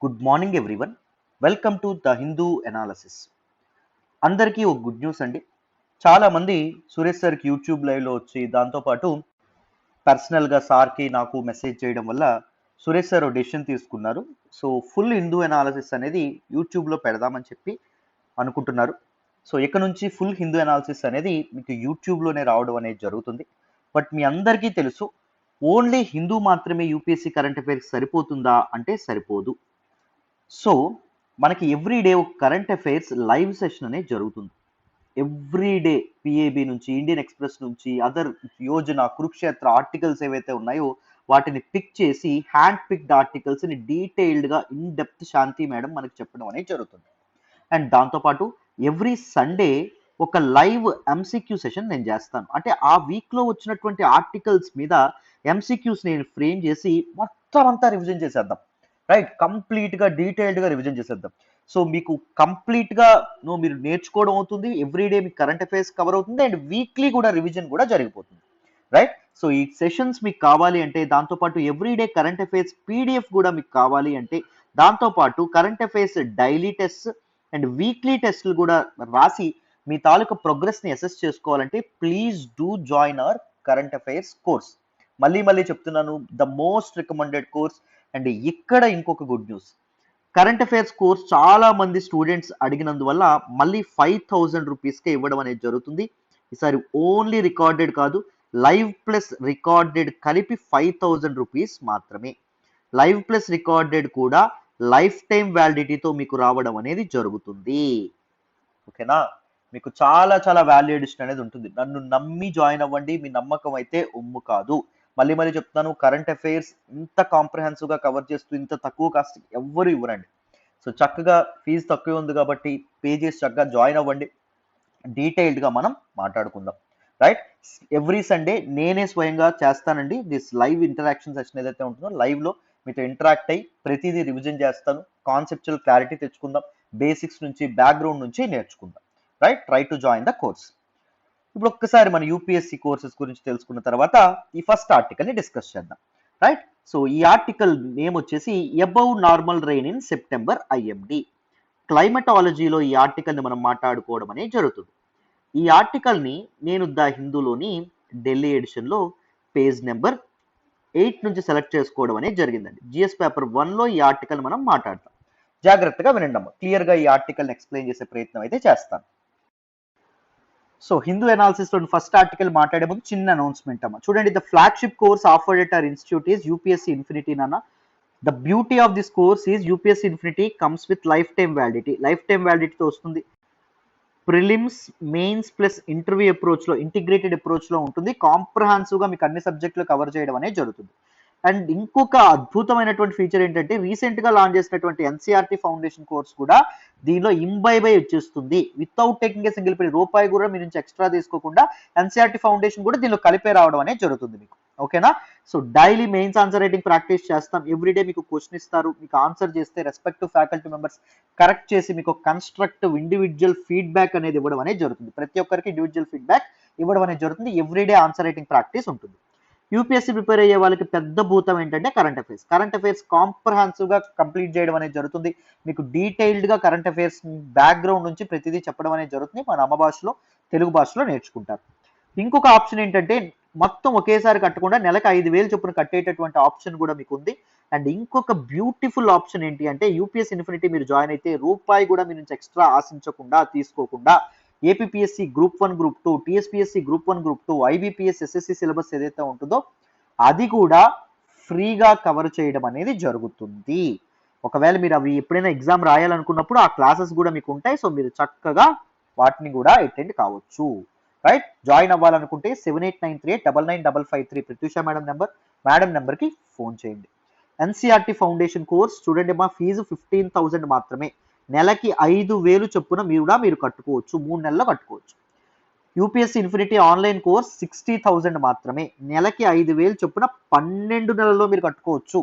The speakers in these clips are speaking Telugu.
Good morning everyone. Welcome to the Hindu analysis. అందరికీ ఒక గుడ్ న్యూస్ అండి. చాలామంది సురేష్ సార్కి యూట్యూబ్ లైవ్లో వచ్చి దాంతోపాటు పర్సనల్గా సార్కి నాకు మెసేజ్ చేయడం వల్ల సురేష్ సార్ డెసిషన్ తీసుకున్నారు. సో ఫుల్ హిందూ ఎనాలిసిస్ అనేది యూట్యూబ్లో పెడదామని చెప్పి అనుకుంటున్నారు. సో ఇక్కడ నుంచి ఫుల్ హిందూ ఎనాలిసిస్ అనేది మీకు యూట్యూబ్లోనే రావడం అనేది జరుగుతుంది. బట్ మీ అందరికీ తెలుసు, ఓన్లీ హిందూ మాత్రమే యూపీఎస్సీ కరెంట్ అఫైర్స్ సరిపోతుందా అంటే సరిపోదు. సో మనకి ఎవ్రీడే ఒక కరెంట్ అఫైర్స్ లైవ్ సెషన్ అనేది జరుగుతుంది. ఎవ్రీడే పిఏబి నుంచి, ఇండియన్ ఎక్స్ప్రెస్ నుంచి, అదర్ యోజన, కురుక్షేత్ర ఆర్టికల్స్ ఏవైతే ఉన్నాయో వాటిని పిక్ చేసి హ్యాండ్ పిక్డ్ ఆర్టికల్స్ని డీటెయిల్డ్గా ఇన్ డెప్త్ శాంతి మేడం మనకి చెప్పడం అనేది జరుగుతుంది. అండ్ దాంతోపాటు ఎవ్రీ సండే ఒక లైవ్ ఎంసీక్యూ సెషన్ నేను చేస్తాను. అంటే ఆ వీక్లో వచ్చినటువంటి ఆర్టికల్స్ మీద ఎంసీక్యూస్ నేను ఫ్రేమ్ చేసి మొత్తం అంతా రివిజన్ చేసేద్దాం. రైట్, కంప్లీట్గా డీటెయిల్డ్గా రివిజన్ చేసేద్దాం. సో మీకు కంప్లీట్గా మీరు నేర్చుకోవడం అవుతుంది, ఎవ్రీడే మీకు కరెంట్ అఫైర్స్ కవర్ అవుతుంది, అండ్ వీక్లీ కూడా రివిజన్ కూడా జరిగిపోతుంది. రైట్, సో ఈ సెషన్స్ మీకు కావాలి అంటే, దాంతోపాటు ఎవ్రీడే కరెంట్ అఫైర్స్ పీడిఎఫ్ కూడా మీకు కావాలి అంటే, దాంతోపాటు current affairs daily test and weekly టెస్ట్లు కూడా రాసి మీ తాలూకా ప్రోగ్రెస్ని అసెస్ చేసుకోవాలంటే please do join hour current affairs course. మళ్ళీ చెప్తున్నాను, the most recommended course. And ఇక్కడ ఇంకొక good news, current affairs course చాలా మంది స్టూడెంట్స్ అడిగినందువల్ల మళ్ళీ 5,000 రూపీస్కే ఇవ్వడం అనేది జరుగుతుంది. ఈసారి ఓన్లీ రికార్డెడ్ కాదు, లైవ్ ప్లస్ రికార్డెడ్ కలిపి 5,000 రూపీస్ మాత్రమే. లైవ్ ప్లస్ రికార్డెడ్ కూడా లైఫ్ టైం వ్యాలిడిటీతో మీకు రావడం అనేది జరుగుతుంది. ఓకేనా, మీకు చాలా వాల్యూ ఎడిషన్ అనేది ఉంటుంది. నన్ను నమ్మి జాయిన్ అవ్వండి, మీ నమ్మకం అయితే ఒమ్ము కాదు. మళ్ళీ చెప్తాను, కరెంట్ అఫైర్స్ ఇంత కాంప్రహెన్సివ్గా కవర్ చేస్తూ ఇంత తక్కువ కాస్ట్ ఎవ్వరు ఇవ్వరండి. సో చక్కగా ఫీజు తక్కువ ఉంది కాబట్టి పే చేసి చక్కగా జాయిన్ అవ్వండి. డీటెయిల్డ్గా మనం మాట్లాడుకుందాం. రైట్, ఎవ్రీ సండే నేనే స్వయంగా చేస్తానండి దిస్ లైవ్ ఇంటరాక్షన్ సెషన్ ఏదైతే ఉంటుందో లైవ్లో మీతో ఇంటరాక్ట్ అయ్యి ప్రతిదీ రివిజన్ చేస్తాను. కాన్సెప్చువల్ క్లారిటీ తెచ్చుకుందాం, బేసిక్స్ నుంచి బ్యాక్గ్రౌండ్ నుంచి నేర్చుకుందాం. Right, try to join the course. ఇప్పుడు ఒక్కసారి మన యూపీఎస్సీ కోర్సెస్ గురించి తెలుసుకున్న తర్వాత ఈ ఫస్ట్ ఆర్టికల్ని డిస్కస్ చేద్దాం. రైట్, సో ఈ ఆర్టికల్ నేమ్ వచ్చేసి above normal rain in September IMD. క్లైమటాలజీలో ఈ ఆర్టికల్ని మనం మాట్లాడుకోవడం అనేది జరుగుతుంది. ఈ ఆర్టికల్ని నేను ద హిందూలోని ఢిల్లీ ఎడిషన్లో పేజ్ నెంబర్ 8 నుంచి సెలెక్ట్ చేసుకోవడం అనేది జరిగిందండి. జిఎస్ పేపర్ 1లో ఈ ఆర్టికల్ మనం మాట్లాడతాం. జాగ్రత్తగా వినండి అమ్మ, క్లియర్గా ఈ ఆర్టికల్ని ఎక్స్ప్లెయిన్ చేసే ప్రయత్నం అయితే చేస్తాను. సో హిందూ ఎనాలిసిస్ లో ఫస్ట్ ఆర్టికల్ మాట్లాడే ముందు చిన్న అనౌన్స్మెంట్ అమ్మ. చూడండి, the flagship course offered at our institute is UPSC infinity నాన్న. The beauty of this course is UPSC infinity comes with lifetime validity. Lifetime వ్యాలిడిటీతో వస్తుంది. ప్రిలిమ్స్, మెయిన్స్ ప్లస్ ఇంటర్వ్యూ అప్రోచ్లో, ఇంటిగ్రేటెడ్ అప్రోచ్లో ఉంటుంది. కాంప్రహాన్సివ్గా మీకు అన్ని సబ్జెక్టులు కవర్ చేయడం అనేది జరుగుతుంది. అండ్ ఇంకొక అద్భుతమైనటువంటి ఫీచర్ ఏంటంటే, రీసెంట్గా లాంచ్ చేసినటువంటి ఎన్సీఆర్టీ ఫౌండేషన్ కోర్స్ కూడా దీనిలో ఇంబైబై వచ్చేస్తుంది. Without taking a single penny, రూపాయి కూడా మీ నుంచి ఎక్స్ట్రా తీసుకోకుండా ఎన్సీఆర్టీ ఫౌండేషన్ కూడా దీనిలో కలిపే రావడం అనేది జరుగుతుంది మీకు. ఓకేనా, so daily mains answer writing practice చేస్తాం. ఎవ్రీడే మీకు క్వశ్చన్ ఇస్తారు, మీకు ఆన్సర్ చేస్తే రెస్పెక్టివ్ ఫ్యాకల్టీ మెంబర్స్ కరెక్ట్ చేసి మీకు కన్స్ట్రక్టివ్ ఇండివిజువల్ ఫీడ్బ్యాక్ అనేది ఇవ్వడం అనేది జరుగుతుంది. ప్రతి ఒక్కరికి ఇండివిజువల్ ఫీడ్బ్యాక్ ఇవ్వడం అనేది జరుగుతుంది. ఎవ్రీడే ఆన్సర్ రైటింగ్ ప్రాక్టీస్ ఉంటుంది. యూపీఎస్సీ ప్రిపేర్ అయ్యే వాళ్ళకి పెద్ద భూతం ఏంటంటే కరెంట్ అఫైర్స్. కరెంట్ అఫైర్స్ కాంప్రహెన్సివ్గా కంప్లీట్ చేయడం అనేది జరుగుతుంది. మీకు డీటెయిల్డ్గా కరెంట్ అఫైర్స్ బ్యాక్గ్రౌండ్ నుంచి ప్రతిదీ చెప్పడం అనేది జరుగుతుంది. మన అమ్మ భాషలో, తెలుగు భాషలో నేర్చుకుంటారు. ఇంకొక ఆప్షన్ ఏంటంటే, మొత్తం ఒకేసారి కట్టకుండా నెలకు 5,000 చొప్పున కట్టేటటువంటి ఆప్షన్ కూడా మీకు ఉంది. అండ్ ఇంకొక బ్యూటిఫుల్ ఆప్షన్ ఏంటి అంటే, యూపీఎస్సీ ఇన్ఫినిటీ మీరు జాయిన్ అయితే రూపాయి కూడా మీ నుంచి ఎక్స్ట్రా ఆశించకుండా, తీసుకోకుండా APSC group 1, group 2, TSPSC group 1, group 2, IBPS, SSC syllabus ఏదైతే ఉంటుందో అది కూడా ఫ్రీగా కవర్ చేయడం అనేది జరుగుతుంది. ఒకవేళ మీరు అవి ఎప్పుడైనా ఎగ్జామ్ రాయాలనుకున్నప్పుడు ఆ క్లాసెస్ కూడా మీకు ఉంటాయి. సో మీరు చక్కగా వాటిని కూడా అటెండ్ కావచ్చు. రైట్, జాయిన్ అవ్వాలనుకుంటే 7893899553 ప్రత్యూష మేడం నెంబర్కి ఫోన్ చేయండి. ఎన్సీఆర్టీ ఫౌండేషన్ కోర్స్ చూడండి, మా ఫీజు 15,000 మాత్రమే. నెలకి 5,000 చొప్పున మీరు కట్టుకోవచ్చు, 3 నెలల్లో కట్టుకోవచ్చు. యూపీఎస్సీ ఇన్ఫినిటీ ఆన్లైన్ కోర్స్ 60,000 మాత్రమే. నెలకి 5,000 చొప్పున 12 నెలల్లో మీరు కట్టుకోవచ్చు.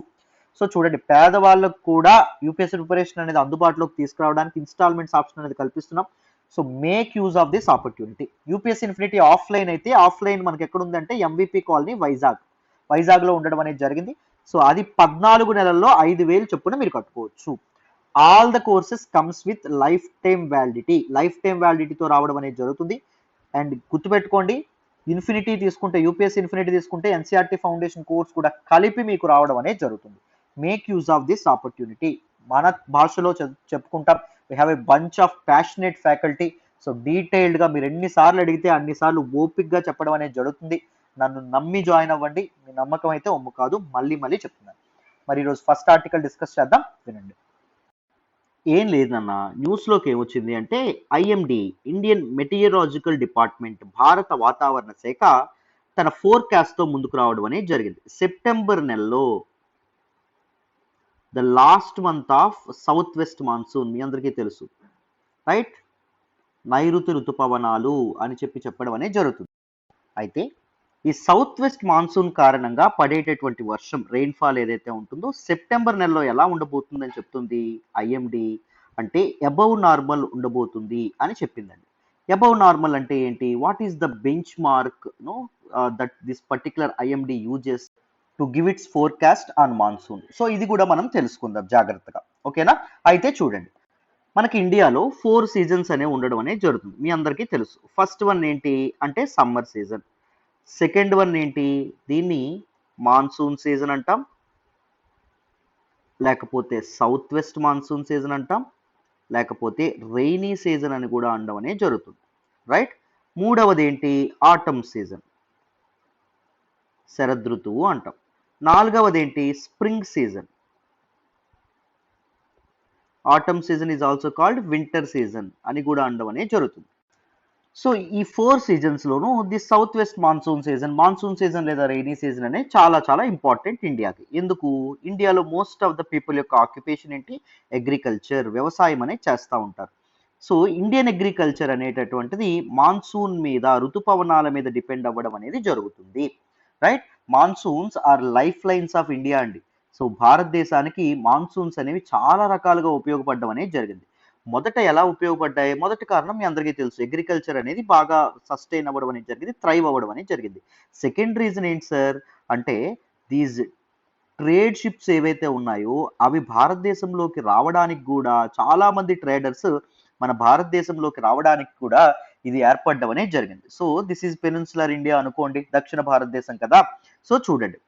సో చూడండి, పేదవాళ్ళకు కూడా యూపీఎస్సీ ప్రిపరేషన్ అనేది అందుబాటులోకి తీసుకురావడానికి ఇన్స్టాల్మెంట్స్ ఆప్షన్ అనేది కల్పిస్తున్నాం. So make use of this opportunity. UPSC infinity offline అయితే, ఆఫ్లైన్ మనకి ఎక్కడ ఉందంటే ఎంవిపి కాలనీ వైజాగ్లో ఉండడం అనేది జరిగింది. సో అది 14 నెలల్లో 5,000 చొప్పున మీరు కట్టుకోవచ్చు. All the courses comes with lifetime validity. Lifetime వ్యాలిడిటీతో రావడం అనేది జరుగుతుంది. అండ్ గుర్తుపెట్టుకోండి, ఇన్ఫినిటీ తీసుకుంటే, యూపీఎస్సీ ఇన్ఫినిటీ తీసుకుంటే ఎన్సీఆర్టీ ఫౌండేషన్ కోర్స్ కూడా కలిపి మీకు రావడం అనేది జరుగుతుంది. Make use of this opportunity. మన భాషలో చెప్పుకుంటాం, we have a bunch of passionate faculty. So డీటెయిల్డ్గా మీరు ఎన్నిసార్లు అడిగితే అన్నిసార్లు ఓపిక్గా చెప్పడం అనేది జరుగుతుంది. నన్ను నమ్మి జాయిన్ అవ్వండి. మీ నమ్మకం అయితే ఒమ్ము కాదు, మళ్ళీ మళ్ళీ చెప్తున్నాను. మరి ఈరోజు ఫస్ట్ ఆర్టికల్ డిస్కస్ చేద్దాం, వినండి. ఏం లేదన్న, న్యూస్లోకి ఏమొచ్చింది అంటే ఐఎండి, ఇండియన్ మెటీరియలాజికల్ డిపార్ట్మెంట్, భారత వాతావరణ శాఖ తన ఫోర్కాస్ట్తో ముందుకు రావడం అనేది జరిగింది. సెప్టెంబర్ నెలలో the last month of south west monsoon, మీ అందరికీ తెలుసు రైట్, నైరుతి ఋతుపవనాలు అని చెప్పడం అనేది జరుగుతుంది. అయితే ఈ సౌత్ వెస్ట్ మాన్సూన్ కారణంగా పడేటటువంటి వర్షం, రెయిన్ఫాల్ ఏదైతే ఉంటుందో సెప్టెంబర్ నెలలో ఎలా ఉండబోతుందని చెప్తుంది ఐఎండి. అంటే అబౌవ్ నార్మల్ ఉండబోతుంది అని చెప్పిందండి. అబౌవ్ నార్మల్ అంటే ఏంటి? What is the bench mark that this particular IMD uses to give it's forecast on monsoon. So ఇది కూడా మనం తెలుసుకుందాం జాగ్రత్తగా, ఓకేనా? అయితే చూడండి, మనకి ఇండియాలో 4 సీజన్స్ అనేవి ఉండడం అనేది జరుగుతుంది, మీ అందరికీ తెలుసు. ఫస్ట్ వన్ ఏంటి అంటే సమ్మర్ సీజన్. సెకండ్ వన్ ఏంటి? దీన్ని మాన్సూన్ సీజన్ అంటాం, లేకపోతే సౌత్ వెస్ట్ మాన్సూన్ సీజన్ అంటాం, లేకపోతే రెయినీ సీజన్ అని కూడా అనడం అనేది జరుగుతుంది, రైట్? మూడవది ఏంటి? ఆటమ్ సీజన్, శరదృతువు అంటాం. నాలుగవది ఏంటి? Spring season. Autumn season is also called winter season అని కూడా అనడం అనేది జరుగుతుంది. సో ఈ 4 సీజన్స్లోనూ the south west monsoon season లేదా రెయినీ సీజన్ అనేది చాలా చాలా ఇంపార్టెంట్ ఇండియాకి. ఎందుకు? ఇండియాలో మోస్ట్ ఆఫ్ ద పీపుల్ యొక్క ఆక్యుపేషన్ ఏంటి? అగ్రికల్చర్, వ్యవసాయం అనేది చేస్తూ ఉంటారు. సో ఇండియన్ అగ్రికల్చర్ అనేటటువంటిది మాన్సూన్ మీద, ఋతుపవనాల మీద డిపెండ్ అవ్వడం అనేది జరుగుతుంది, right? Monsoons are lifelines of India అండి. సో భారతదేశానికి మాన్సూన్స్ అనేవి చాలా రకాలుగా ఉపయోగపడడం అనేది జరిగింది. మొదట ఎలా ఉపయోగపడ్డాయి? మొదటి కారణం మీ అందరికీ తెలుసు, అగ్రికల్చర్ అనేది బాగా సస్టైన్ అవ్వడం అనేది జరిగింది, థ్రైవ్ అవ్వడం అనేది జరిగింది. సెకండ్ రీజన్ ఏంటి సార్ అంటే దీస్ ట్రేడ్ షిప్స్ ఏవైతే ఉన్నాయో అవి భారతదేశంలోకి రావడానికి కూడా చాలా మంది ట్రేడర్స్ మన భారతదేశంలోకి రావడానికి కూడా ఇది ఏర్పడడం అనేది జరిగింది. So this is peninsular India అనుకోండి, దక్షిణ భారతదేశం కదా. సో చూడండి,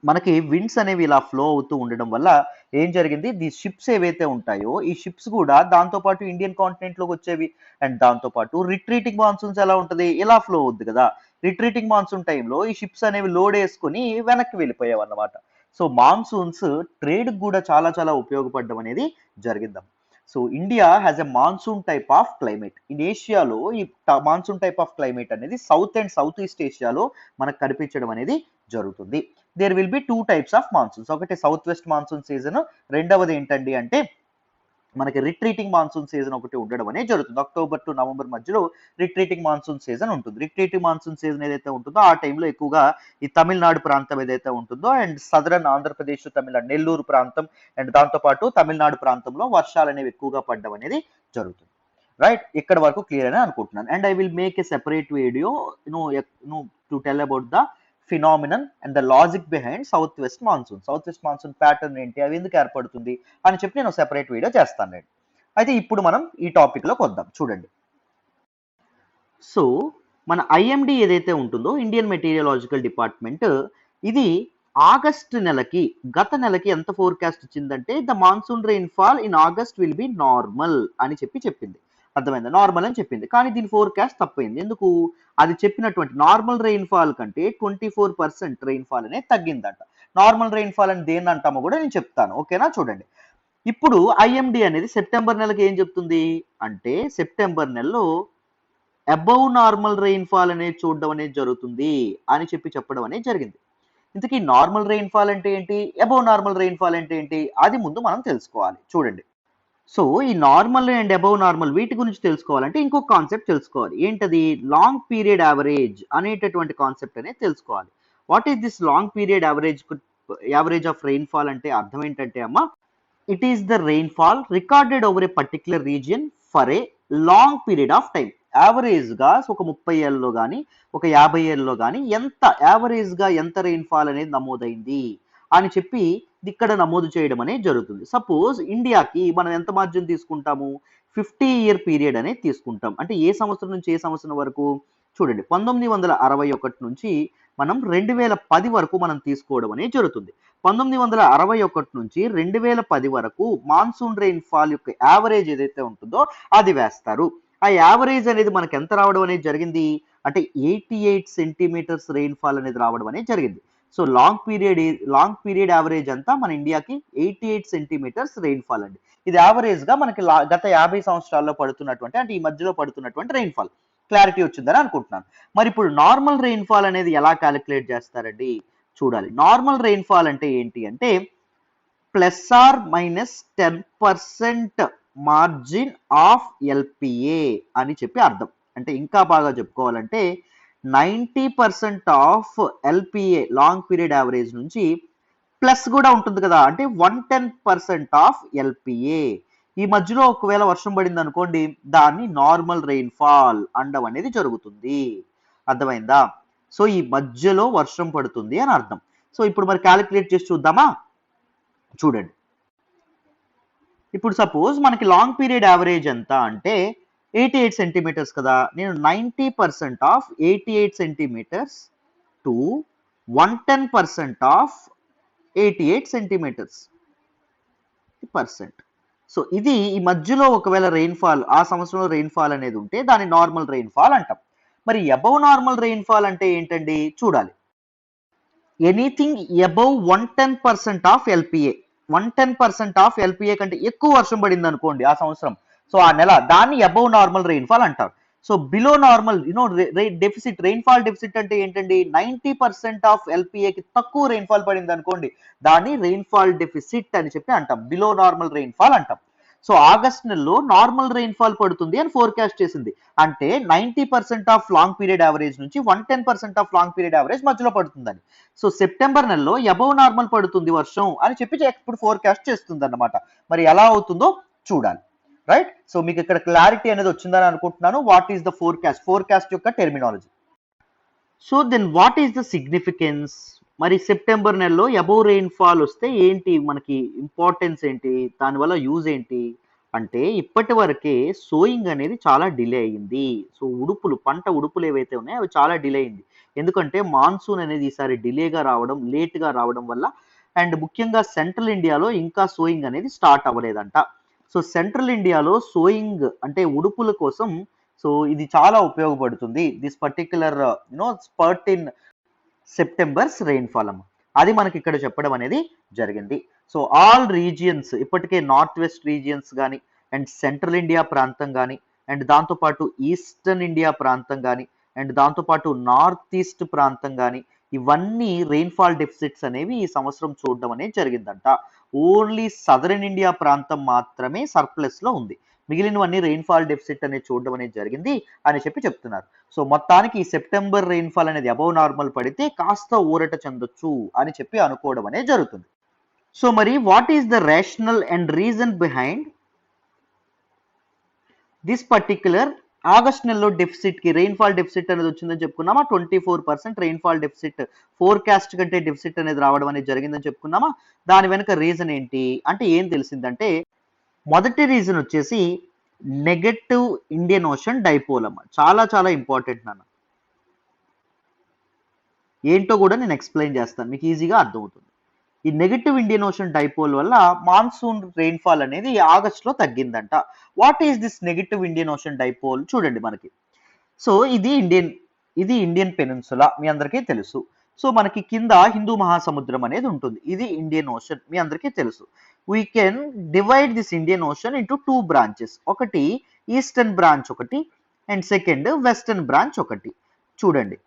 మనకి విండ్స్ అనేవి ఇలా ఫ్లో అవుతూ ఉండడం వల్ల ఏం జరిగింది? ది షిప్స్ ఏవైతే ఉంటాయో ఈ షిప్స్ కూడా దాంతోపాటు ఇండియన్ కాంటినెంట్లోకి వచ్చేవి. అండ్ దాంతోపాటు రిట్రీటింగ్ మాన్సూన్స్ ఎలా ఉంటుంది? ఇలా ఫ్లో అవుద్ది కదా. రిట్రీటింగ్ మాన్సూన్ టైంలో ఈ షిప్స్ అనేవి లోడ్ వేసుకుని వెనక్కి వెళ్ళిపోయావు అన్నమాట. సో మాన్సూన్స్ ట్రేడ్ కూడా చాలా చాలా ఉపయోగపడడం అనేది జరిగిందమ్మ. So India has a monsoon type of climate. In ఏషియాలో ఈ మాన్సూన్ టైప్ ఆఫ్ క్లైమేట్ అనేది సౌత్ అండ్ సౌత్ ఈస్ట్ ఏషియాలో మనకు కనిపించడం అనేది జరుగుతుంది. There will be 2 types of monsoons. ఒకటి సౌత్ వెస్ట్ మాన్సూన్ సీజన్, రెండవది ఏంటండి అంటే మనకి రిట్రీటింగ్ మాన్సూన్ సీజన్ ఒకటి ఉండడం అనేది జరుగుతుంది. అక్టోబర్ టు నవంబర్ మధ్యలో రిట్రీటింగ్ మాన్సూన్ సీజన్ ఉంటుంది. రిట్రీటింగ్ మాన్సూన్ సీజన్ ఏదైతే ఉంటుందో ఆ టైంలో ఎక్కువగా ఈ తమిళనాడు ప్రాంతం ఏదైతే ఉంటుందో అండ్ సదరన్ ఆంధ్రప్రదేశ్, తమిళనాడు, నెల్లూరు ప్రాంతం అండ్ దాంతోపాటు తమిళనాడు ప్రాంతంలో వర్షాలు అనేవి ఎక్కువగా పడడం అనేది జరుగుతుంది, రైట్? ఇక్కడ వరకు క్లియర్ అని అనుకుంటున్నాను. And I will make a separate video to tell about the phenomenon and the logic behind south west monsoon pattern ఏంటి, అవి ఎందుకు ఏర్పడుతుంది అని చెప్పి నేను సెపరేట్ వీడియో చేస్తాను. అయితే ఇప్పుడు మనం ఈ టాపిక్లోకి వద్దాం. చూడండి, సో మన ఐఎండి ఏదైతే ఉంటుందో ఇండియన్ మెటీరియలాజికల్ డిపార్ట్మెంట్, ఇది ఆగస్ట్ నెలకి, గత నెలకి ఎంత ఫోర్కాస్ట్ ఇచ్చిందంటే the monsoon rainfall in August will be normal అని చెప్పింది. అర్థమైందా? నార్మల్ అని చెప్పింది, కానీ దీని ఫోర్కాస్ట్ తప్పైంది. ఎందుకు? అది చెప్పినటువంటి నార్మల్ రెయిన్ఫాల్ కంటే 24% రెయిన్ఫాల్ అనేది తగ్గిందంట. నార్మల్ రెయిన్ఫాల్ అని దేన్ని అంటామో కూడా నేను చెప్తాను, ఓకేనా? చూడండి, ఇప్పుడు ఐఎండి అనేది సెప్టెంబర్ నెలకి ఏం చెప్తుంది అంటే సెప్టెంబర్ నెలలో అబౌవ్ నార్మల్ రెయిన్ఫాల్ అనేది చూడడం అనేది జరుగుతుంది అని చెప్పడం అనేది జరిగింది. ఇంతకీ నార్మల్ రెయిన్ఫాల్ అంటే ఏంటి, అబౌవ్ నార్మల్ రెయిన్ఫాల్ అంటే ఏంటి, అది ముందు మనం తెలుసుకోవాలి. చూడండి, సో ఈ నార్మల్ అండ్ అబౌవ్ నార్మల్ వీటి గురించి తెలుసుకోవాలంటే ఇంకొక కాన్సెప్ట్ తెలుసుకోవాలి. ఏంటది? లాంగ్ పీరియడ్ యావరేజ్ అనేటటువంటి కాన్సెప్ట్ అనేది తెలుసుకోవాలి. What is this long period average of rainfall అంటే అర్థం ఏంటంటే అమ్మ, it is the rainfall recorded over a particular region for a long period of time. యావరేజ్గా ఒక 30 ఏళ్ళలో కానీ ఒక 50 ఏళ్ళలో కానీ ఎంత యావరేజ్గా ఎంత రెయిన్ఫాల్ అనేది నమోదైంది అని చెప్పి ఇక్కడ నమోదు చేయడం అనేది జరుగుతుంది. సపోజ్ ఇండియాకి మనం ఎంత మార్జిన్ తీసుకుంటాము, 50-year పీరియడ్ అనేది తీసుకుంటాం. అంటే ఏ సంవత్సరం నుంచి ఏ సంవత్సరం వరకు చూడండి, 1961 నుంచి మనం 2010 వరకు మనం తీసుకోవడం అనేది జరుగుతుంది. 1961 నుంచి 2010 వరకు మాన్సూన్ రెయిన్ ఫాల్ యొక్క యావరేజ్ ఏదైతే ఉంటుందో అది వేస్తారు. ఆ యావరేజ్ అనేది మనకి ఎంత రావడం అనేది జరిగింది అంటే 88 సెంటీమీటర్స్ రెయిన్ ఫాల్ అనేది రావడం అనేది జరిగింది. సో లాంగ్ పీరియడ్ యావరేజ్ అంతా మన ఇండియాకి 88 సెంటీమీటర్స్ రెయిన్ ఫాల్ అండి. ఇది యావరేజ్ గా మనకి గత 50 సంవత్సరాల్లో పడుతున్నటువంటి అంటే ఈ మధ్యలో పడుతున్నటువంటి రెయిన్ ఫాల్. క్లారిటీ వచ్చిందని అనుకుంటున్నాను. మరి ఇప్పుడు నార్మల్ రెయిన్ ఫాల్ అనేది ఎలా క్యాలిక్యులేట్ చేస్తారండి చూడాలి. నార్మల్ రెయిన్ ఫాల్ అంటే ఏంటి అంటే +or -10% మార్జిన్ ఆఫ్ ఎల్పిఏ అని చెప్పి అర్థం. అంటే ఇంకా బాగా చెప్పుకోవాలంటే 90% of LPA long period average నుంచి ప్లస్ కూడా ఉంటుంది కదా, అంటే 110% ఆఫ్ ఎల్పిఏ. ఈ మధ్యలో ఒకవేళ వర్షం పడింది అనుకోండి, దాన్ని నార్మల్ రెయిన్ ఫాల్ అనడం అనేది జరుగుతుంది. అర్థమైందా? సో ఈ మధ్యలో వర్షం పడుతుంది అని అర్థం. సో ఇప్పుడు మరి క్యాలిక్యులేట్ చేసి చూద్దామా? చూడండి, ఇప్పుడు సపోజ్ మనకి లాంగ్ పీరియడ్ యావరేజ్ ఎంత అంటే 88 సెంటీమీటర్స్ కదా. నేను 90% of 88 centimetres to 110% of 88 centimetres percent. So ఇది ఈ మధ్యలో ఒకవేళ రెయిన్ఫాల్ ఆ సంవత్సరంలో రెయిన్ఫాల్ అనేది ఉంటే దాన్ని నార్మల్ రెయిన్ఫాల్ అంటాం. మరి అబౌవ్ నార్మల్ రెయిన్ఫాల్ అంటే ఏంటండి చూడాలి. Anything above 110% of LPA, 110% of LPA కంటే ఎక్కువ వర్షం పడింది అనుకోండి ఆ సంవత్సరం, సో ఆ నెల, దాన్ని అబౌవ్ నార్మల్ రెయిన్ఫాల్ అంటారు. So below normal deficit, rainfall deficit అంటే ఏంటండి 90% ఆఫ్ ఎల్పిఏకి తక్కువ రెయిన్ఫాల్ పడింది అనుకోండి, దాన్ని రెయిన్ఫాల్ డెఫిసిట్ అని చెప్పి అంటాం, బిలో నార్మల్ రెయిన్ఫాల్ అంటాం. సో ఆగస్ట్ నెలలో నార్మల్ రెయిన్ఫాల్ పడుతుంది అని ఫోర్కాస్ట్ చేసింది, అంటే 90% ఆఫ్ లాంగ్ పీరియడ్ యావరేజ్ నుంచి 110% ఆఫ్ లాంగ్ పీరియడ్ యావరేజ్ మధ్యలో పడుతుందని. సో సెప్టెంబర్ నెలలో అబౌవ్ నార్మల్ పడుతుంది వర్షం అని చెప్పి ఇప్పుడు ఫోర్కాస్ట్ చేస్తుంది అన్నమాట. మరి ఎలా అవుతుందో చూడాలి, రైట్? సో మీకు ఇక్కడ క్లారిటీ అనేది వచ్చిందని అనుకుంటున్నాను. వాట్ ఈస్ ద ఫోర్కాస్ట్ యొక్క terminology. So then what is the significance? మరి సెప్టెంబర్ నెలలో అబౌవ్ రెయిన్ ఫాల్ వస్తే ఏంటి మనకి ఇంపార్టెన్స్ ఏంటి, దానివల్ల యూజ్ ఏంటి అంటే ఇప్పటి వరకే సోయింగ్ అనేది చాలా డిలే అయ్యింది. సో పంట ఉడుపులు ఏవైతే ఉన్నాయో అవి చాలా డిలే అయింది. ఎందుకంటే మాన్సూన్ అనేది ఈసారి డిలేగా రావడం, లేట్గా రావడం వల్ల, అండ్ ముఖ్యంగా సెంట్రల్ ఇండియాలో ఇంకా సోయింగ్ అనేది స్టార్ట్ అవ్వలేదంట. సో సెంట్రల్ ఇండియాలో సోయింగ్ అంటే ఉడుపుల కోసం సో ఇది చాలా ఉపయోగపడుతుంది. This particular spurt in September's rainfall అమ్మ, అది మనకి ఇక్కడ చెప్పడం అనేది జరిగింది. సో ఆల్ రీజియన్స్ ఇప్పటికే నార్త్ వెస్ట్ రీజియన్స్ కానీ, అండ్ సెంట్రల్ ఇండియా ప్రాంతం కానీ, అండ్ దాంతోపాటు ఈస్టర్న్ ఇండియా ప్రాంతం కానీ, అండ్ దాంతోపాటు నార్త్ ఈస్ట్ ప్రాంతం కానీ, ఇవన్నీ రెయిన్ఫాల్ డెఫిసిట్స్ అనేవి ఈ సంవత్సరం చూడడం అనేది జరిగిందంట. ఓన్లీ సదరన్ ఇండియా ప్రాంతం మాత్రమే సర్ప్లస్ లో ఉంది, మిగిలినవన్నీ రెయిన్ఫాల్ డెఫిసిట్ అనేది చూడడం అనేది జరిగింది అని చెప్పి చెప్తున్నారు. సో మొత్తానికి ఈ సెప్టెంబర్ రెయిన్ఫాల్ అనేది అబౌవ్ నార్మల్ పడితే కాస్త ఊరట చెందొచ్చు అని చెప్పి అనుకోవడం అనేది జరుగుతుంది. సో మరి what is the rational and reason behind this particular August నెలలో డెఫిసిట్ కి రెయిన్ఫాల్ డెఫిసిట్ అనేది వచ్చిందని చెప్పుకున్నామా. 24% రెయిన్ఫాల్ డెఫిసిట్ ఫోర్కాస్ట్ కంటే డెఫిసిట్ అనేది రావడం అనేది జరిగిందని చెప్పుకున్నామా. దాని వెనుక రీజన్ ఏంటి అంటే ఏం తెలిసిందంటే, మొదటి రీజన్ వచ్చేసి నెగటివ్ ఇండియన్ ఓషన్ డైపోల్ అమ్మ. చాలా చాలా ఇంపార్టెంట్ నాన్న, ఏంటో కూడా నేను ఎక్స్ప్లెయిన్ చేస్తాను, మీకు ఈజీగా అర్థమవుతుంది. ఈ నెగటివ్ ఇండియన్ ఓషన్ డైపోల్ వల్ల మాన్సూన్ రెయిన్ఫాల్ అనేది ఆగస్ట్లో తగ్గిందంట. What is this negative Indian ocean dipole చూడండి మనకి. సో ఇది ఇండియన్ పెనిన్సులా మీ అందరికీ తెలుసు. సో మనకి కింద హిందూ మహాసముద్రం అనేది ఉంటుంది, ఇది ఇండియన్ ఓషన్ మీ అందరికీ తెలుసు. We can divide this Indian ocean into 2 branches, ఒకటి ఈస్టర్న్ బ్రాంచ్ ఒకటి, అండ్ సెకండ్ వెస్టర్న్ బ్రాంచ్ ఒకటి. చూడండి